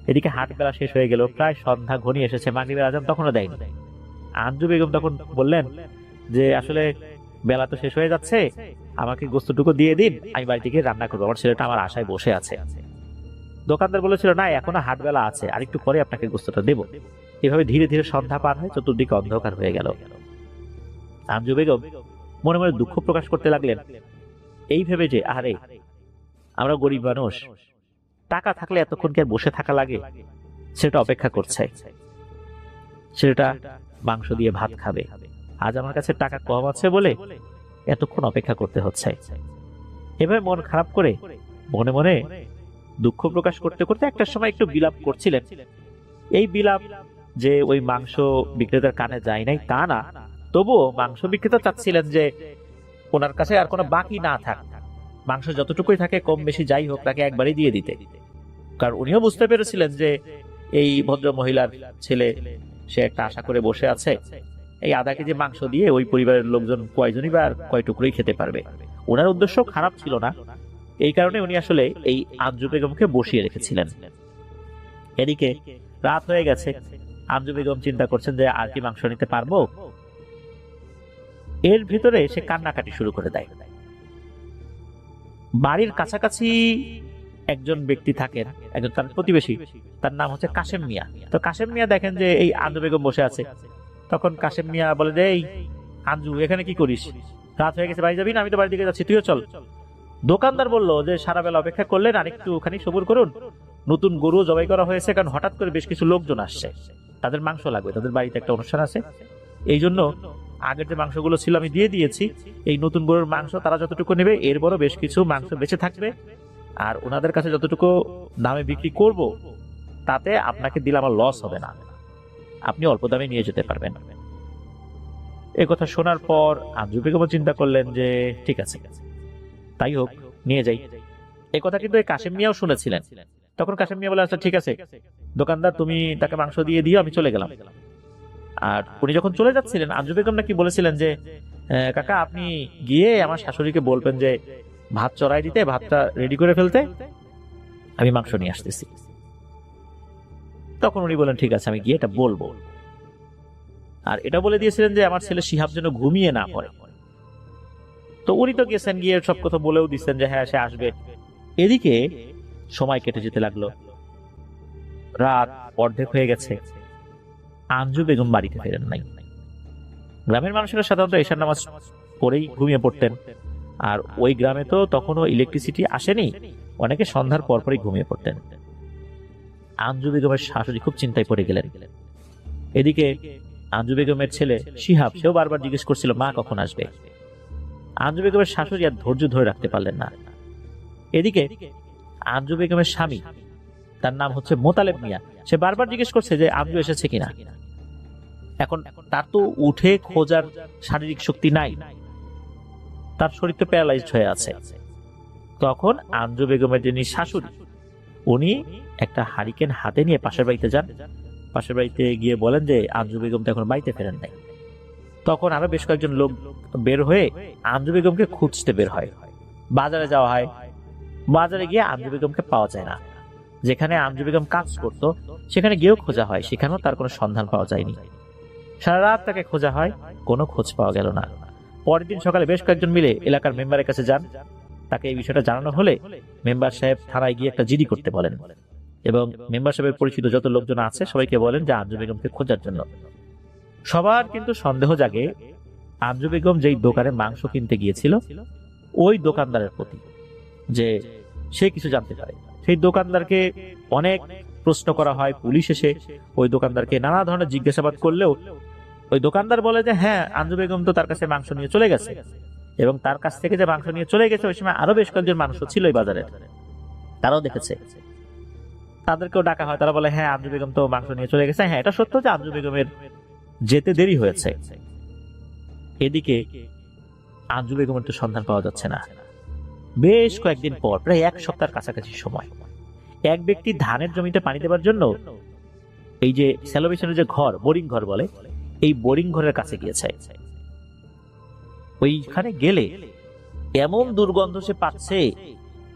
এদিকে হাট বেলা শেষ হয়ে গেল, প্রায় সন্ধ্যা ঘনিয়ে এসেছে, মাগরিবের আজান তখনও দেয়নি। আঞ্জু বেগম তখন বললেন যে আসলে বেলা তো শেষ হয়ে যাচ্ছে, আমাকে গোস্তটুকু দিয়ে দিন, আমি বাড়ি থেকে রান্না করবো, আমার ছেলেটা আমার আশায় বসে আছে। দোকানদার বলেছিল না, এখনো হাট বেলা আছে, আর একটু পরে আপনাকে গোস্তটা দেবো। এভাবে ধীরে ধীরে সন্ধ্যা পার হয়, চতুর্দিকে অন্ধকার হয়ে গেল। আঞ্জু বেগম মনে মনে দুঃখ প্রকাশ করতে লাগলেন, এই ভেবে যে আরে আমরা গরিব মানুষ, টাকা থাকলে এতক্ষণ কি আর বসে থাকা লাগে। সেটা অপেক্ষা করছে, সেটা মাংস দিয়ে ভাত খাবে। আজ আমার কাছে টাকা কম আছে বলে এতক্ষণ অপেক্ষা করতে হচ্ছে। এভাবে মন খারাপ করে মনে মনে দুঃখ প্রকাশ করতে করতে একটা সময় একটু বিলাপ করছিলেন। এই বিলাপ যে ওই মাংস বিক্রেতার কানে যায় নাই তা না, তবুও মাংস বিক্রেতা চাচ্ছিলেন যে ওনার কাছে আর কোনো বাকি না থাক, মাংস যতটুকুই থাকে কম বেশি যাই হোক তাকে একবারই দিয়ে দিতে। কারণ উনিও বুঝতে পেরেছিলেন যে এই ভদ্র মহিলার ছেলে, সে একটা আশা করে বসে আছে, এই আধা কেজি মাংস দিয়ে ওই পরিবারের লোকজন কয়জনই বা কয় টুকরোই খেতে পারবে। ওনার উদ্দেশ্য খারাপ ছিল না, এই কারণে উনি আসলে এই আঞ্জু বেগমকে বসিয়ে রেখেছিলেন। এদিকে রাত হয়ে গেছে, আঞ্জু বেগম চিন্তা করছেন যে আর কি মাংস নিতে পারবো। এর ভিতরে সে কান্নাকাটি শুরু করে দেয়। বাড়ির কাছাকাছি একজন ব্যক্তি থাকেন, একজন তার প্রতিবেশী, তার নাম হচ্ছে কাশেম মিয়া। তো কাশেম মিয়া দেখেন যে এই আঞ্জু বেগম বসে আছে। তখন কাশেম মিয়া বলে যে এই আঞ্জু, এখানে কি করিস? রাত হয়ে গেছে, বাড়ি যাবি না? আমি তো বাড়ির দিকে যাচ্ছি, তুইও চল। দোকানদার বলল যে সারা বেলা অপেক্ষা করলেন, আর একটুখানি সবুর করুন, নতুন গরু জবাই করা হয়েছে, কারণ হঠাৎ করে বেশ কিছু লোকজন আসছে, তাদের মাংস লাগবে, তাদের বাড়িতে একটা অনুষ্ঠান আছে, এই জন্য আগের যে মাংসগুলো ছিল আমি দিয়ে দিয়েছি। এই নতুন গরুর মাংস তারা যতটুকু নেবে এর বড় বেশ কিছু মাংস বেঁচে থাকবে, আর ওনাদের কাছে যতটুকু দামে বিক্রি করব তাতে আপনাকে দিলে আমার লস হবে না, আপনি অল্প দামে নিয়ে যেতে পারবেন। এ কথা শোনার পর আঞ্জু বেগম চিন্তা করলেন যে ঠিক আছে, তাই হোক, নিয়ে যাই। এই কথা কিন্তু এই কাশেম মিয়াও শুনেছিলেন। তখন কাশেম মিয়া বলে আচ্ছা ঠিক আছে দোকানদার, তুমি তাকে মাংস দিয়ে দিও, আমি চলে গেলাম। আর উনি যখন চলে যাচ্ছিলেন, আঞ্জু বেগম নাকি বলেছিলেন যে কাকা আপনি গিয়ে আমার শাশুড়িকে বলবেন যে ভাত চড়াই দিতে, ভাতটা রেডি করে ফেলতে, আমি মাংস নিয়ে আসতেছি। তখন উনি বলেন ঠিক আছে, আমি গিয়ে এটা বলবো। আর এটা বলে দিয়েছিলেন যে আমার ছেলে শিহাব যেন ঘুমিয়ে না পড়ে। তো উনি তো গেছেন, গিয়ে সব কথা বলেও দিচ্ছেন যে হ্যাঁ সে আসবে। এদিকে সময় কেটে যেতে লাগলো, রাত অর্ধেক হয়ে গেছে, আঞ্জু বেগম বাড়িতে ফেরেন নাই। গ্রামের মানুষেরা সাধারণত এশার নামাজ পরেই ঘুমিয়ে পড়তেন। আর ওই গ্রামে তো তখনও ইলেকট্রিসিটি আসেনি, অনেকে সন্ধ্যার পরপরই ঘুমিয়ে পড়তেন। আঞ্জু বেগমের শাশুড়ি খুব চিন্তায় পড়ে গেলেন। এদিকে আঞ্জু বেগমের ছেলে শিহাব, সেও বারবার জিজ্ঞেস করছিল মা কখন আসবে। আঞ্জু বেগমের শাশুড়ি আর ধৈর্য ধরে রাখতে পারলেন না। এদিকে আঞ্জু বেগমের স্বামী, তার নাম হচ্ছে মোতালেব মিয়া, সে বারবার জিজ্ঞেস করছে যে আঞ্জু এসেছে কিনা। এখন তার তো উঠে খোঁজার শারীরিক শক্তি নাই, তার শরীর তো প্যারালাইজড হয়ে আছে। তখন আঞ্জু বেগমের যিনি শাশুড়ি, উনি একটা হারিকেন হাতে নিয়ে পাশের বাড়িতে যান। পাশের বাড়িতে গিয়ে বলেন যে আঞ্জু বেগম তো এখন বাড়িতে ফেরেন নাই। তখন আরো বেশ কয়েকজন লোক বের হয়ে আঞ্জু বেগমকে খুঁজতে বের হয়। বাজারে যাওয়া হয়, বাজারে গিয়ে আঞ্জু বেগমকে পাওয়া যায় না। যেখানে আঞ্জু বেগম কাজ করত সেখানে গিয়েও খোঁজা হয়, সেখানেও তার কোনো সন্ধান পাওয়া যায়নি। সারা রাত তাকে খোঁজা হয়, কোনো খোঁজ পাওয়া গেল না। পরের দিন সকালে বেশ কয়েকজন মিলে এলাকার মেম্বারের কাছে যান। তাকে এই বিষয়টা জানানো হলে মেম্বার সাহেব থানায় গিয়ে একটা জিডি করতে বলেন এবং মেম্বার সাহেবের পরিচিত যত লোকজন আছে সবাইকে বলেন যে আঞ্জু বেগমকে খোঁজার জন্য। সবার কিন্তু সন্দেহ জাগে আঞ্জু বেগম যেই দোকানে মাংস কিনতে গিয়েছিল ওই দোকানদারের প্রতি, যে সে কিছু জানতে পারে। সেই দোকানদারকে অনেক প্রশ্ন করা হয়, পুলিশ এসে ওই দোকানদারকে নানা ধরনের জিজ্ঞাসাবাদ করলেও ওই দোকানদার বলে যে হ্যাঁ, আঞ্জু বেগম তো তার কাছে মাংস নিয়ে চলে গেছে এবং তার কাছ থেকে যে মাংস নিয়ে চলে গেছে ওই সময় আরো বেশ কয়েকজন মানুষও ছিল এই বাজারে, তারাও দেখেছে। তাদেরকেও ডাকা হয়, তারা বলে হ্যাঁ, আঞ্জু বেগম তো মাংস নিয়ে চলে গেছে। হ্যাঁ, এটা সত্য যে আঞ্জু বেগমের যেতে দেরি হয়েছে। এদিকে আঞ্জু বেগমের তো সন্ধান পাওয়া যাচ্ছে না। বেশ কয়েকদিন পর, প্রায় এক সপ্তাহের কাছাকাছি সময়, এক ব্যক্তি ধানের জমিতে পানি দেওয়ার জন্য এই যে স্যালোভেশনের যে ঘর, বোরিং ঘর বলে, এই বোরিং ঘরের কাছে গিয়েছে। ওইখানে গেলে এমন দুর্গন্ধ সে পাচ্ছে,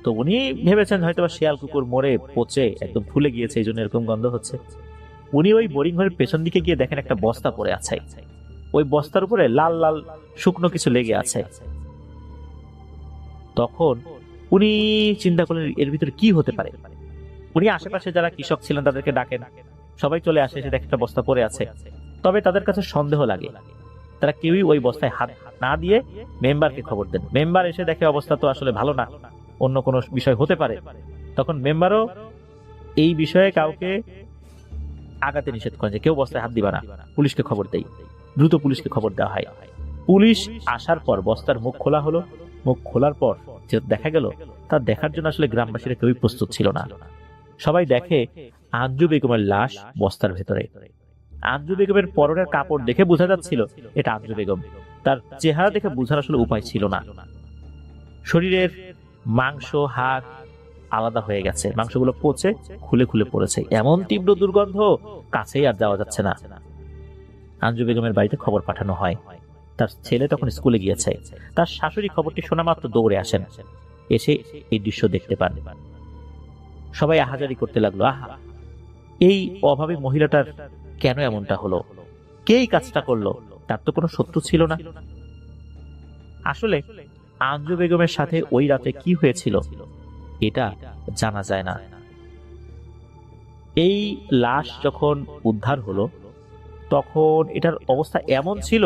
তো উনি ভেবেছেন হয়তো শিয়াল কুকুর মরে পচে একদম ফুলে গিয়েছে, এই জন্য এরকম গন্ধ হচ্ছে। উনি ওই বোরিং ঘরের পেছন দিকে গিয়ে দেখেন একটা বস্তা পড়ে আছে। ওই বস্তার উপরে লাল লাল শুকনো কিছু লেগে আছে। তখন উনি চিন্তা করলেন এর ভিতরে কি হতে পারে। উনি আশেপাশে যারা কৃষক ছিলেন তাদেরকে ডাকেন, সবাই চলে আসে, এসে দেখে একটা বস্তা পড়ে আছে। তবে তাদের কাছে সন্দেহ লাগে, তারা কেউই ওই বস্তায় হাত না দিয়ে মেম্বারকে খবর দেন। মেম্বার এসে দেখে অবস্থা তো আসলে ভালো না, অন্য কোনো বিষয় হতে পারে। তখন মেম্বারও এই বিষয়ে কাউকে আগাতে নিষেধ করেন যে কেউ বস্তায় হাত দিবা না, পুলিশকে খবর দেই। দ্রুত পুলিশকে খবর দেওয়া হয়। পুলিশ আসার পর বস্তার মুখ খোলা হলো। মুখ খোলার পর যে দেখা গেল, তা দেখার জন্য আসলে গ্রামবাসীরা কেউই প্রস্তুত ছিল না। সবাই দেখে আঞ্জু বেগমের লাশ বস্তার ভেতরে। আঞ্জু বেগমের পরনের কাপড় দেখে বোঝা যাচ্ছিল এটা আঞ্জু বেগম, তার চেহারা দেখে বোঝার আসলে উপায় ছিল না। শরীরের মাংস, হাড় আলাদা হয়ে গেছে, মাংসগুলো পচে খুলে খুলে পড়েছে, এমন তীব্র দুর্গন্ধ, কাছেই আর যাওয়া যাচ্ছে না। আঞ্জু বেগমের বাড়িতে খবর পাঠানো হয়। তার ছেলে তখন স্কুলে গিয়েছে। তার শাশুড়ি খবরটি শোনা মাত্র দৌড়ে আসেন, এসে এই দৃশ্য দেখতে পান। সবাই আহাজারি করতে লাগলো, আহা, এই অভাবী মহিলাটার কেন এমনটা হলো, কে এই কাজটা করলো, তার তো কোনো শত্রু ছিল না। আসলে আঞ্জু বেগমের সাথে ওই রাতে কি হয়েছিল এটা জানা যায় না। এই লাশ যখন উদ্ধার হলো তখন এটার অবস্থা এমন ছিল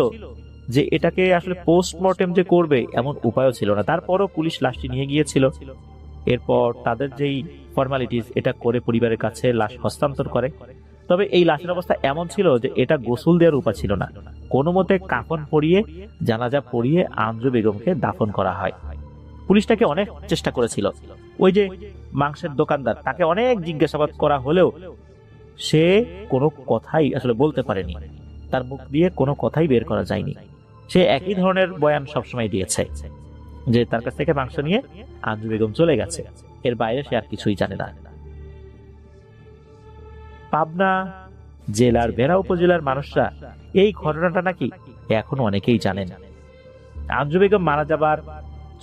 যে এটাকে আসলে পোস্টমর্টেম যে করবে এমন উপায়ও ছিল না। তারপরও পুলিশ লাশটি নিয়ে গিয়েছিল। এরপর তাদের যেই ফর্মালিটিস এটা করে পরিবারের কাছে লাশ হস্তান্তর করে। তবে এই লাশের অবস্থা এমন ছিল যে এটা গোসল দেওয়ার উপায় ছিল না। কোনো মতে কাফন পরিয়ে, জানাজা পরিয়ে আঞ্জু বেগমকে দাফন করা হয়। পুলিশটাকে অনেক চেষ্টা করেছিল। ওই যে মাংসের দোকানদার, তাকে অনেক জিজ্ঞাসাবাদ করা হলেও সে কোনো কথাই আসলে বলতে পারেনি, তার মুখ দিয়ে কোনো কথাই বের করা যায়নি। সে একই ধরনের বয়ান সবসময় দিয়েছে যে তার কাছ থেকে মাংস নিয়ে আঞ্জু বেগম চলে গেছে, এর বাইরে সে আর কিছুই জানে না। পাবনা জেলার বেড়া উপজেলার মানুষরা এই ঘটনাটা নাকি এখন অনেকেই জানেন। আঞ্জু বেগম মারা যাবার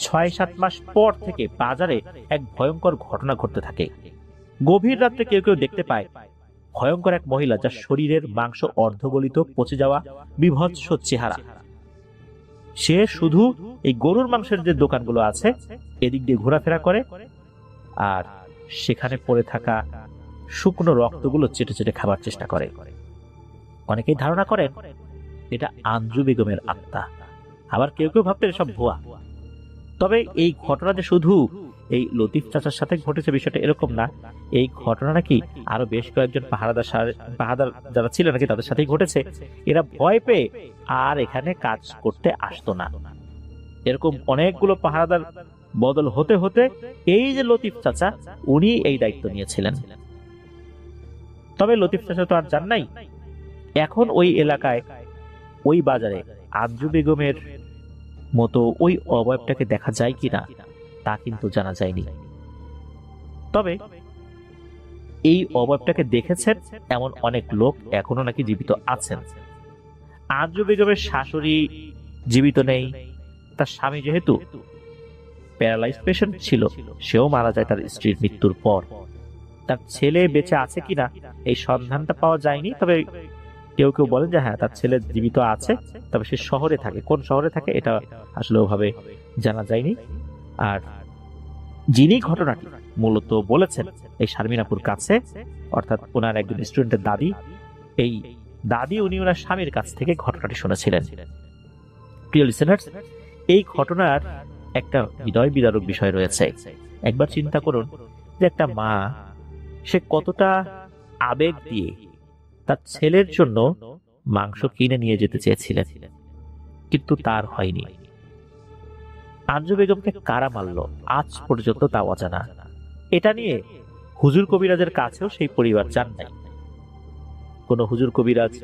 ৬-৭ মাস পর থেকে বাজারে এক ভয়ঙ্কর ঘটনা ঘটতে থাকে। গভীর রাত্রে কেউ কেউ দেখতে পায় ভয়ঙ্কর এক মহিলা, যার শরীরের মাংস অর্ধগলিত, পচে যাওয়া, বিভৎস চেহারা। সে শুধু এই গরুর মাংসের যে দোকানগুলো আছে এদিক দিয়ে ঘোরাফেরা করে আর সেখানে পড়ে থাকা শুকনো রক্তগুলো চেটে চেটে খাবার চেষ্টা করে। অনেকেই ধারণা করেন এটা আঞ্জু বেগমের আত্মা। আবার কেউ কেউ ভাবতেন এসব ভুয়া। তবে এই ঘটনা যে শুধু এই লতিফ চাচার সাথে ঘটেছে বিষয়টা এরকম না। এই ঘটনা নাকি আরো বেশ কয়েকজন পাহারাদার যারা ছিল নাকি তাদের সাথেই ঘটেছে। এরা ভয় পেয়ে আর এখানে কাজ করতে আসতো না। এরকম অনেকগুলো পাহারাদার বদল হতে হতে এই যে লতিফ চাচা, উনি এই দায়িত্ব নিয়েছিলেন। তবে লতিফ চাচা তো আর যান নাই। এখন ওই এলাকায়, ওই বাজারে আঞ্জু বেগমের মতো ওই অবয়বটাকে দেখা যায় কিনা তা কিন্তু জানা যায়নি। তবে এই অবয়বটাকে দেখেছেন এমন অনেক লোক এখনো নাকি জীবিত আছেন। আঞ্জু বেগমের শাশুড়ি জীবিত নেই, তার স্বামী যেহেতু প্যারালাইজ পেশেন্ট ছিল, সেও মারা যায় তার স্ত্রীর মৃত্যুর পর। তার ছেলে বেঁচে আছে কিনা এই সন্ধানটা পাওয়া যায়নি। তবে কেউ কেউ বলেন যে হ্যাঁ, তার ছেলে জীবিত আছে, তবে সে শহরে থাকে। কোন শহরে থাকে এটা আসলে ওভাবে জানা যায়নি। আর যিনি ঘটনাটি মূলত বলেছেন এই শারমিনাপুর কাছে, অর্থাৎ ওনার একজন স্টুডেন্টের দাদি, এই দাদি উনি ওনার স্বামীর কাছ থেকে ঘটনাটি শুনেছিলেন। প্রিয় লিসেনার্স, এই ঘটনার একটা হৃদয় বিদারক বিষয় রয়েছে। একবার চিন্তা করুন যে একটা মা, সে কতটা আবেগ দিয়ে তার ছেলের জন্য মাংস কিনে নিয়ে যেতে চেয়েছিলেন, কিন্তু তার হয়নি। আঞ্জু বেগমকে কারা মারল আজ পর্যন্ত তা অজানা। এটা নিয়ে হুজুর কবিরাজের কাছেও সেই পরিবার জান নাই। কোন হুজুর কবিরাজ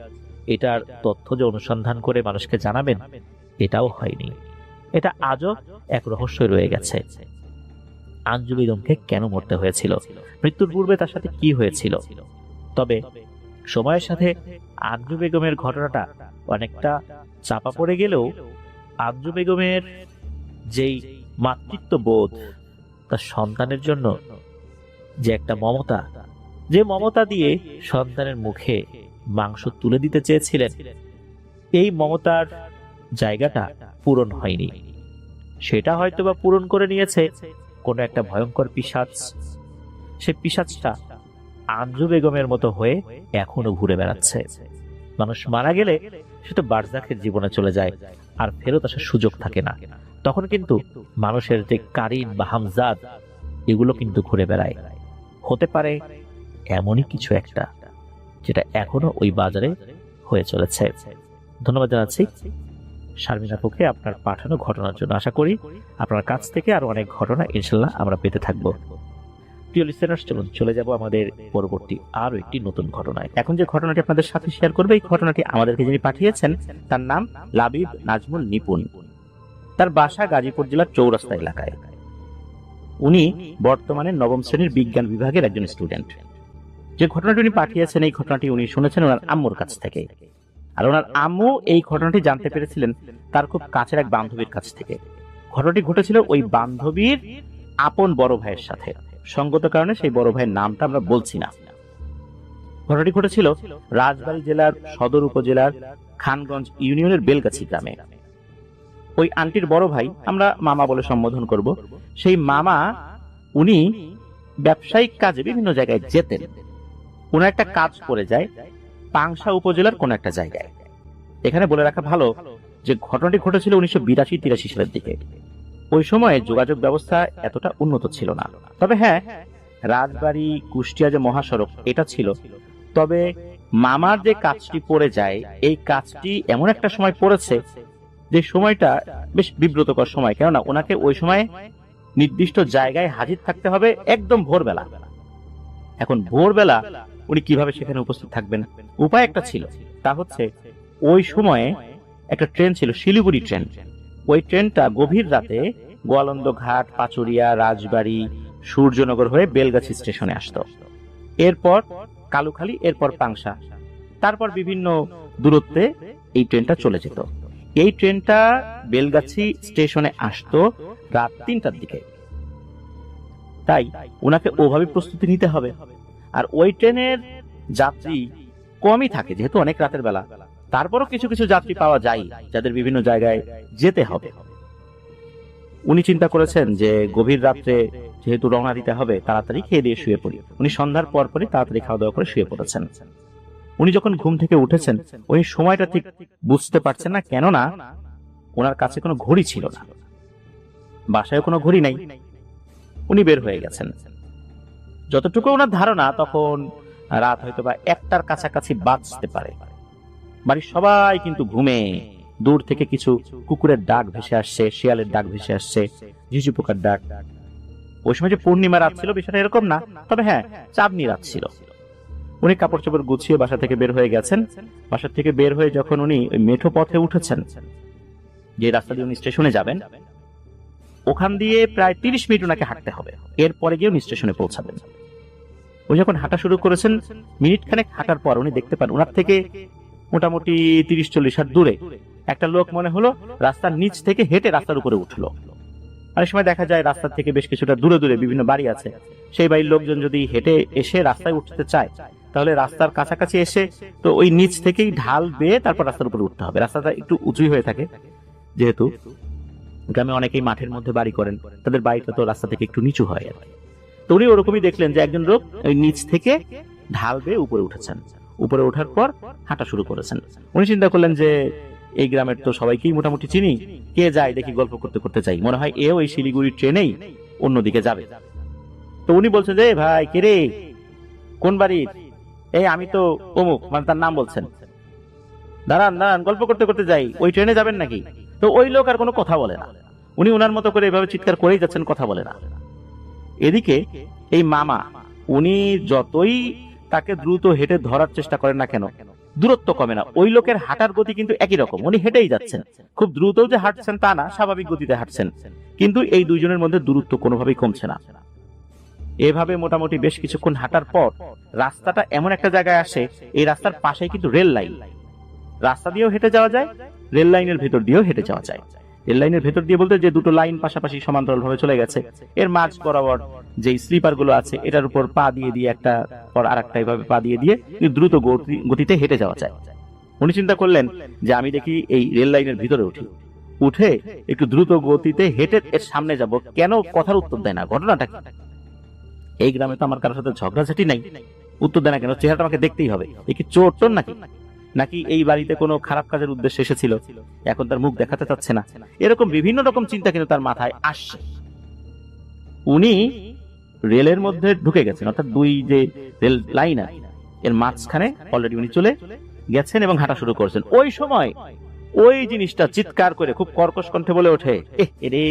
এটার তথ্য যে অনুসন্ধান করে মানুষকে জানাবেন, এটাও হয়নি। এটা আজও এক রহস্য রয়ে গেছে। আঞ্জু বেগমকে কেন মরতে হয়েছিল, মৃত্যুর পূর্বে তার সাথে কি হয়েছিল? তবে সময়ের সাথে আঞ্জু বেগমের ঘটনাটা অনেকটা চাপা পড়ে গেলেও আঞ্জু বেগমের যেই মাতৃত্ব বোধ, তার সন্তানের জন্য যে একটা মমতা, যে মমতা দিয়ে সন্তানের মুখে মাংস তুলে দিতে চেয়েছিলেন, এই মমতার জায়গাটা পূরণ হয়নি। সেটা হয়তোবা পূরণ করে নিয়েছে কোনো একটা ভয়ঙ্কর পিশাচ। সে পিশাচটা আঞ্জু বেগমের মতো হয়ে এখনো ঘুরে বেড়াচ্ছে। মানুষ মারা গেলে সে তো বারজাখের জীবনে চলে যায়, আর ফেরত আসার সুযোগ থাকে না। তখন কিন্তু মানুষের যে কারিন বা হামজাদ, এগুলো কিন্তু ঘুরে বেড়ায়। হতে পারে এমনই কিছু একটা যেটা এখনো ওই বাজারে হয়ে চলেছে। ধন্যবাদ জানাচ্ছি শারমিন আপুকে আপনার পাঠানো ঘটনার জন্য। আশা করি আপনার কাছ থেকে আরো অনেক ঘটনা ইনশাল্লাহ আমরা পেতে থাকবো। প্রিয় লিসেনার্স, চলুন চলে যাব আমাদের পরবর্তী আরো একটি নতুন ঘটনায়। এখন যে ঘটনাটি আপনাদের সাথে শেয়ার করবে, এই ঘটনাটি আমাদেরকে যিনি পাঠিয়েছেন তার নাম লাবিব নাজমুল নিপুণ। তার বাসা গাজীপুর জেলার চৌরাস্তা এলাকায়। উনি বর্তমানে নবম শ্রেণীর বিজ্ঞান বিভাগের একজন স্টুডেন্ট। যে ঘটনাটি উনি পাঠিয়েছেন, এই ঘটনাটি উনি শুনেছেন ওনার আম্মুর কাছ থেকে। আর ওনার আম্মু এই ঘটনাটি জানতে পেরেছিলেন তার খুব কাছের এক বান্ধবীর কাছ থেকে। ঘটনাটি ঘটেছিল ওই বান্ধবীর আপন বড় ভাইয়ের সাথে। সঙ্গত কারণে সেই বড় ভাইয়ের নামটা আমরা বলছি না। ঘটনাটি ঘটেছিল রাজবাড়ী জেলার সদর উপজেলার খানগঞ্জ ইউনিয়নের বেলগাছি গ্রামে। ওই আন্টির বড় ভাই, আমরা মামা বলে সম্বোধন করব, সেই মামা উনি ব্যবসায়িক কাজে বিভিন্ন জায়গায় যেতেন। ওনার একটা কাজ করে যায় পাংশা উপজেলার কোন একটা জায়গায়। এখানে বলে রাখা ভালো যে ঘটনাটি ঘটেছিল 1982-83 সালের দিকে। ওই সময়ে যোগাযোগ ব্যবস্থা এতটা উন্নত ছিল না। তবে হ্যাঁ, রাজবাড়ী কুষ্টিয়া যে মহাসড়ক এটা ছিল। তবে মামার যে কাজটি পড়ে যায়, এই কাজটি এমন একটা সময় পড়েছে যে সময়টা বেশ বিব্রতকর সময়। কেননা ওনাকে ওই সময় নির্দিষ্ট জায়গায় হাজির থাকতে হবে একদম ভোরবেলা। এখন ভোরবেলা উনি কিভাবে সেখানে উপস্থিত থাকবেন? উপায় একটা ছিল, তা হচ্ছে ওই সময়ে একটা ট্রেন ছিল, শিলিগুড়ি ট্রেন। ওই ট্রেনটা গভীর রাতে গোয়ালন্দ ঘাট, পাচুরিয়া, রাজবাড়ী, সূর্যনগর হয়ে বেলগাছি স্টেশনে আসতো। এরপর কালুখালী, এরপর পাংশা, তারপর বিভিন্ন দূরত্বে এই ট্রেনটা চলে যেত। এই ট্রেনটা বেলগাছি স্টেশনে আসতো রাত 3টার দিকে। তাই ওনাকে ওভাবে প্রস্তুতি নিতে হবে। আর ওই ট্রেনের যাত্রী কমই থাকে, যেহেতু অনেক রাতের বেলা। তারপরও কিছু কিছু যাত্রী পাওয়া যায় যাদের বিভিন্ন জায়গায় যেতে হবে। উনি চিন্তা করেছেন যে গভীর রাত্রে যেহেতু রওনা দিতে হবে, তাড়াতাড়ি খেয়ে দিয়ে শুয়ে পড়ি। উনি সন্ধ্যার পরপরই তাড়াতাড়ি খাওয়া দাওয়া করে শুয়ে পড়েছেন। উনি যখন ঘুম থেকে উঠেছেন, ওই সময়টা ঠিক বুঝতে পারছেন না, কেননা ওনার কাছে কোনো ঘড়ি ছিল না, বাসায় কোনো ঘড়ি নাই। উনি বের হয়ে গেছেন। যতটুকু ওনার ধারণা তখন রাত হয়তো বা 1টার কাছাকাছি বাজতে পারে। বাড়ির সবাই কিন্তু ঘুমে। দূর থেকে কিছু কুকুরের ডাক ভেসে আসছে, শিয়ালের ডাক ভেসে আসছে, ঝিঝি পোকার ডাক। ওই সময় যে পূর্ণিমা রাত ছিল বিষয়টা এরকম না, তবে হ্যাঁ চাঁদনি রাত ছিল। উনি কাপড় চোপড় গুছিয়ে বাসা থেকে বের হয়ে গেছেন। বাসা থেকে বের হয়ে যখন উনি ওই মেঠো পথে উঠেছেন, যে রাস্তা দিয়ে উনি স্টেশনে যাবেন, ওখান দিয়ে প্রায় 30 মিনিট ওনাকে হাঁটতে হবে। এরপরে গিয়ে উনি স্টেশনে পৌঁছাবেন। উনি যখন হাঁটা শুরু করেছেন, মিনিট খানেক হাঁটার পর উনি দেখতে পান ওনার থেকে মোটামুটি 30-40 হাত দূরে একটা লোক মনে হলো রাস্তার নিচ থেকে হেঁটে রাস্তার উপরে উঠলো। অনেক সময় দেখা যায় রাস্তার থেকে বেশ কিছুটা দূরে দূরে বিভিন্ন বাড়ি আছে, সেই বাড়ির লোকজন যদি হেঁটে এসে রাস্তায় উঠতে চায় তাহলে রাস্তার কাছাকাছি এসে তো ওই নিচ থেকেই ঢাল বেয়ে তারপর রাস্তার উপরে উঠতে হবে। রাস্তাটা একটু উঁচুই হয়ে থাকে, যেহেতু গ্রামে অনেকেই মাঠের মধ্যে বাড়ি করেন, তাদের বাড়িটা তো রাস্তা থেকে একটু নিচু হয় আর কি। তো উনি ওরকমই দেখলেন যে একজন লোক ওই নিচ থেকে ঢাল বেয়ে উপরে উঠেছেন। উপরে ওঠার পর হাঁটা শুরু করেছেন। উনি চিন্তা করলেন যে এই গ্রামের তো সবাইকেই মোটামুটি চিনি, কে যায় দেখি গল্প করতে করতে চাই, মনে হয় এও এই শিলিগুড়ির ট্রেনেই অন্যদিকে যাবে। তো উনি বলছেন যে ভাই কে রে, কোন বাড়ির? এই আমি তো অমুক, মানে তার নাম বলছেন। দাঁড়ান দাঁড়ান, গল্প করতে করতে যাই, ওই ট্রেনে যাবেন নাকি? তো ওই লোক আর কোনো কথা বলে না। উনি ওনার মতো করে এভাবে চিৎকার করেই যাচ্ছেন, কথা বলে না। এদিকে এই মামা, উনি যতই তাকে দ্রুত হেঁটে ধরার চেষ্টা করেন না কেন, দূরত্ব কমে না। ওই লোকের হাঁটার গতি কিন্তু একই রকম, উনি হেঁটেই যাচ্ছেন। খুব দ্রুত যে হাঁটছেন তা না, স্বাভাবিক গতিতে হাঁটছেন, কিন্তু এই দুইজনের মধ্যে দূরত্ব কোনোভাবেই কমছে না। এভাবে মোটামুটি বেশ কিছুক্ষণ হাঁটার পর রাস্তাটা এমন একটা জায়গায় আসে, এই রাস্তার পাশেই কিন্তু রেল লাইন। রাস্তা দিয়েও হেঁটে যাওয়া যায়, রেল লাইনের ভেতর দিয়েও হেঁটে যাওয়া যায়। রেল লাইনের ভেতর দিয়ে বলতে যে দুটো লাইন পাশাপাশি সমান্তরাল ভাবে চলে গেছে, এর মাঝ বরাবর যে স্লিপার গুলো আছে এটার উপর পা দিয়ে দিয়ে একটা পর আরেকটা এভাবে পা দিয়ে দিয়ে দ্রুত গতিতে হেঁটে যাওয়া যায়। উনি চিন্তা করলেন যে আমি দেখি এই রেল লাইনের ভিতরে উঠে একটু দ্রুত গতিতে হেঁটে এর সামনে যাব। কেন কথার উত্তর দেয় না, ঘটনাটা কি? এই গ্রামে তো আমার কারোর সাথে ঝগড়াঝাটি নাই, উত্তর দেয় না কেন? চেহারাটা আমাকে দেখতেই হবে। এ কি চোর টোর নাকি? নাকি এই বাড়িতে কোনো খারাপ কাজের উদ্দেশ্যে এসেছিল, এখন তার মুখ দেখাতে চাচ্ছে না? এরকম বিভিন্ন রকম চিন্তা কিন্তু তার মাথায় আসছে। উনি রেলের মধ্যে ঢুকে গেছেন, অর্থাৎ দুই যে রেল লাইন এর মাঝখানে অলরেডি উনি চলে গেছেন এবং হাঁটা শুরু করছেন। ওই সময় ওই জিনিসটা চিৎকার করে খুব কর্কশ কণ্ঠে বলে ওঠে, রে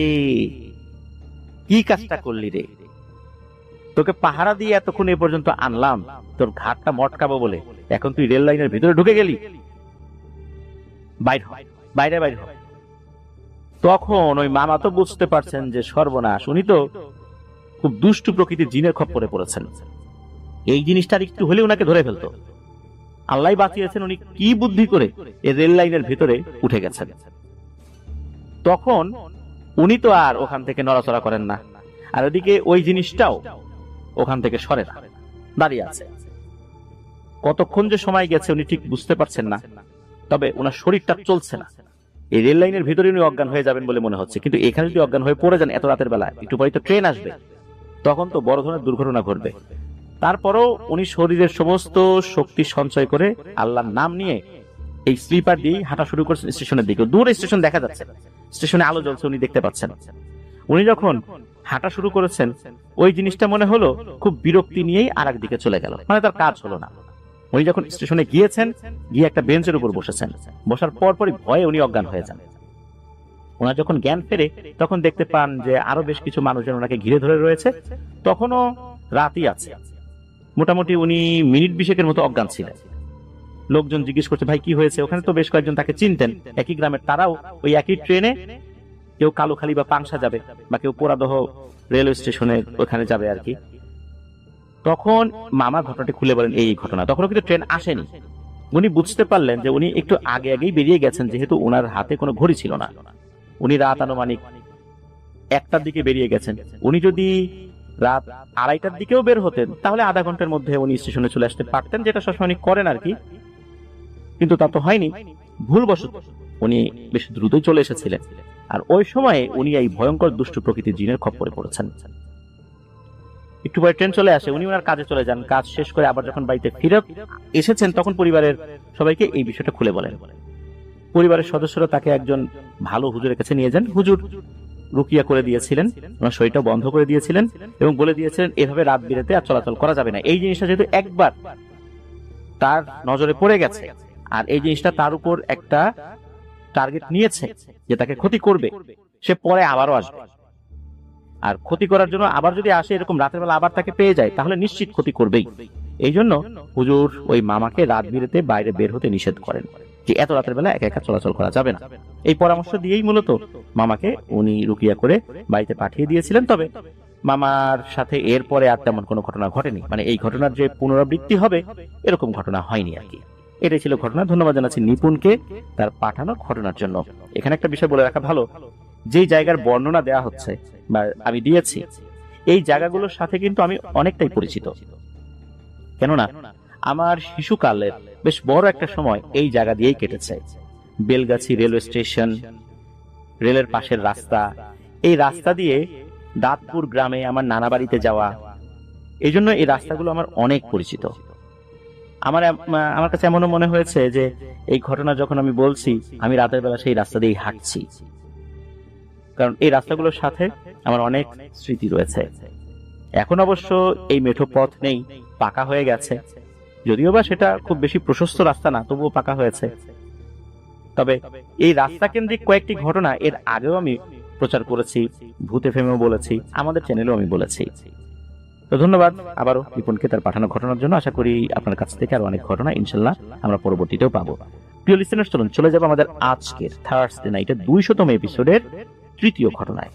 কি কাজটা করলি রে, তোকে পাহারা দিয়ে এতক্ষণ এ পর্যন্ত আনলাম তোর ঘাটটা মটকাবো বলে, এখন তুই রেল লাইনের ভিতরে ঢুকে গেলি, বাইরে বাইরে। তখন ওই মামা তো বুঝতে পারছেন যে সর্বনাশ, উনি তো খুব দুষ্টু প্রকৃতির জিনের খপ্পরে পড়েছেন। এই জিনিসটার একটু হলে ওনাকে ধরে ফেলতো। আল্লাহ বাঁচিয়েছেন, উনি কি বুদ্ধি করে এই রেল লাইনের ভিতরে উঠে গেছেন। তখন উনি তো আর ওখান থেকে নড়াচড়া করেন না, আর ওদিকে ওই জিনিসটাও ওখান থেকে সরে না, দাঁড়িয়ে আছে। কতক্ষণ যে সময় গেছে উনি ঠিক বুঝতে পারছেন না, তবে ওনার শরীরটা চলছে না। এই রেল লাইনের ভিতরে উনি অজ্ঞান হয়ে যাবেন বলে মনে হচ্ছে, কিন্তু এখানে যদি অজ্ঞান হয়ে পড়ে যান এত রাতের বেলায়, একটু পরে তো ট্রেন আসবে, তখন তো বড় ধরনের দুর্ঘটনা ঘটবে। তারপরও উনি শরীরের সমস্ত শক্তি সঞ্চয় করে আল্লাহর নাম নিয়ে এই স্লিপার দিয়ে হাঁটা শুরু করছেন স্টেশনের দিকে। দূরে স্টেশন দেখা যাচ্ছে, স্টেশনে আলো জ্বলছে, উনি দেখতে পাচ্ছেন। উনি যখন হাঁটা শুরু করেছেন, ওই জিনিসটা মনে হলো খুব বিরক্তি নিয়েই আর দিকে চলে গেল, মানে তার কাজ হলো না। উনি যখন স্টেশনে গিয়েছেন, গিয়ে একটা বেঞ্চের উপর বসেছেন, বসার পরপরই ভয়ে উনি অজ্ঞান হয়ে যান। ওনার যখন জ্ঞান ফেরে তখন দেখতে পান যে আরো বেশ কিছু মানুষজন ওনাকে ঘিরে ধরে রয়েছে। তখনও রাতই আছে, মোটামুটি উনি মিনিট 20 মতো অজ্ঞান ছিলেন। লোকজন জিজ্ঞেস করছে ভাই কি হয়েছে? ওখানে তো বেশ কয়েকজন তাকে চিনতেন, একই গ্রামের, তারাও ওই একই ট্রেনে, কেউ কালুখালী বা পাংশা যাবে, বা কেউ পোড়াদহ রেলওয়ে স্টেশনে ওখানে যাবে আর কি। তখন মামা ঘটনাটি খুলে বলেন এই ঘটনা। তখনও কিন্তু ট্রেন আসেনি। উনি বুঝতে পারলেন যে উনি একটু আগেই বেরিয়ে গেছেন, যেহেতু ওনার হাতে কোনো ঘড়ি ছিল না। উনি রাত আনুমানিক 1টার দিকে বেরিয়ে গেছেন। উনি যদি রাত 2:30টার দিকেও বের হতেন তাহলে আধা ঘন্টার মধ্যে উনি স্টেশনে চলে আসতে পারতেন, যেটা সবসময় করেন আর কি। কিন্তু তা তো হয়নি, ভুলবশত উনি বেশ দ্রুতই চলে এসেছিলেন। আর ওই সময়ে উনি এই ভয়ঙ্কর দুষ্ট প্রকৃতির জিনের খপ্পরে পড়েছেন। একটু পরে ট্রেন চলে আসে, উনি ওনার কাজে চলে যান। কাজ শেষ করে আবার যখন বাড়িতে ফিরে এসেছেন তখন পরিবারের সবাইকে এই বিষয়টা খুলে বলেন। পরিবারের সদস্যরা তাকে একজন ভালো হুজুরের কাছে নিয়ে যান। হুজুর রুকিয়া করে দিয়েছিলেন, ওনার শরীরটা বন্ধ করে দিয়েছিলেন এবং বলে দিয়েছিলেন এভাবে রাত বিরেতে আর চলাচল করা যাবে না। এই জিনিসটা যেহেতু একবার তার নজরে পড়ে গেছে আর এই জিনিসটা তার উপর একটা টার্গেট নিয়েছে যে তাকে ক্ষতি করবে, সে পরে আবারও আসবে। আর ক্ষতি করার জন্য আবার যদি আসে, এরকম রাতের বেলা আবার তাকে পেয়ে যায়, তাহলে নিশ্চিত ক্ষতি করবেই। এই জন্য হুজুর ওই মামাকে রাত বিরেতে বাইরে বের হতে নিষেধ করেন, যে এত রাতের বেলা একা একা চলাচল করা যাবে না। এই পরামর্শ দিয়েই মূলত মামাকে উনি রুকিয়া করে বাড়িতে পাঠিয়ে দিয়েছিলেন। তবে মামার সাথে এরপরে আর তেমন কোনো ঘটনা ঘটেনি, মানে এই ঘটনার যে পুনরাবৃত্তি হবে এরকম ঘটনা হয়নি আর কি। এটাই ছিল ঘটনা। ধন্যবাদ জানাচ্ছি নিপুণকে তার পাঠানো ঘটনার জন্য। এখানে একটা বিষয় বলে রাখা ভালো, যেই জায়গার বর্ণনা দেয়া হচ্ছে বা আমি দিয়েছি, এই জায়গাগুলোর সাথে কিন্তু আমি অনেকটাই পরিচিত। কেননা আমার শিশুকালের বেশ বড় একটা সময় এই জায়গা দিয়েই কেটেছে। বেলগাছি রেলওয়ে স্টেশন, রেলের পাশের রাস্তা, এই রাস্তা দিয়ে দাঁতপুর গ্রামে আমার নানা বাড়িতে যাওয়া, এই জন্য এই রাস্তাগুলো আমার অনেক পরিচিত। আমার কাছে এমনও মনে হয়েছে যে এই ঘটনা যখন আমি বলছি, আমি রাতের বেলা সেই রাস্তা দিয়েই হাঁটছি, কারণ এই রাস্তাগুলোর সাথে আমার অনেক স্মৃতি রয়েছে। এখন অবশ্য এই মেঠো পথ নেই, পাকা হয়ে গেছে, যদিও বা সেটা খুব বেশি প্রশস্ত রাস্তা না, তবুও পাকা হয়েছে। তবে এই রাস্তা কেন্দ্রিক কয়েকটি ঘটনা এর আগেও আমি প্রচার করেছি, ভূত এফএমও বলেছি, আমাদের চ্যানেলেও আমি বলেছি। তো ধন্যবাদ আবারও নিপুণকে তার পাঠানো ঘটনার জন্য। আশা করি আপনার কাছ থেকে আরো অনেক ঘটনা ইনশাল্লাহ আমরা পরবর্তীতেও পাবো। প্রিয় লিসেনার্স, চলুন চলে যাবো আমাদের আজকের থার্সডে নাইটের 200তম এপিসোডের তৃতীয় ঘটনায়।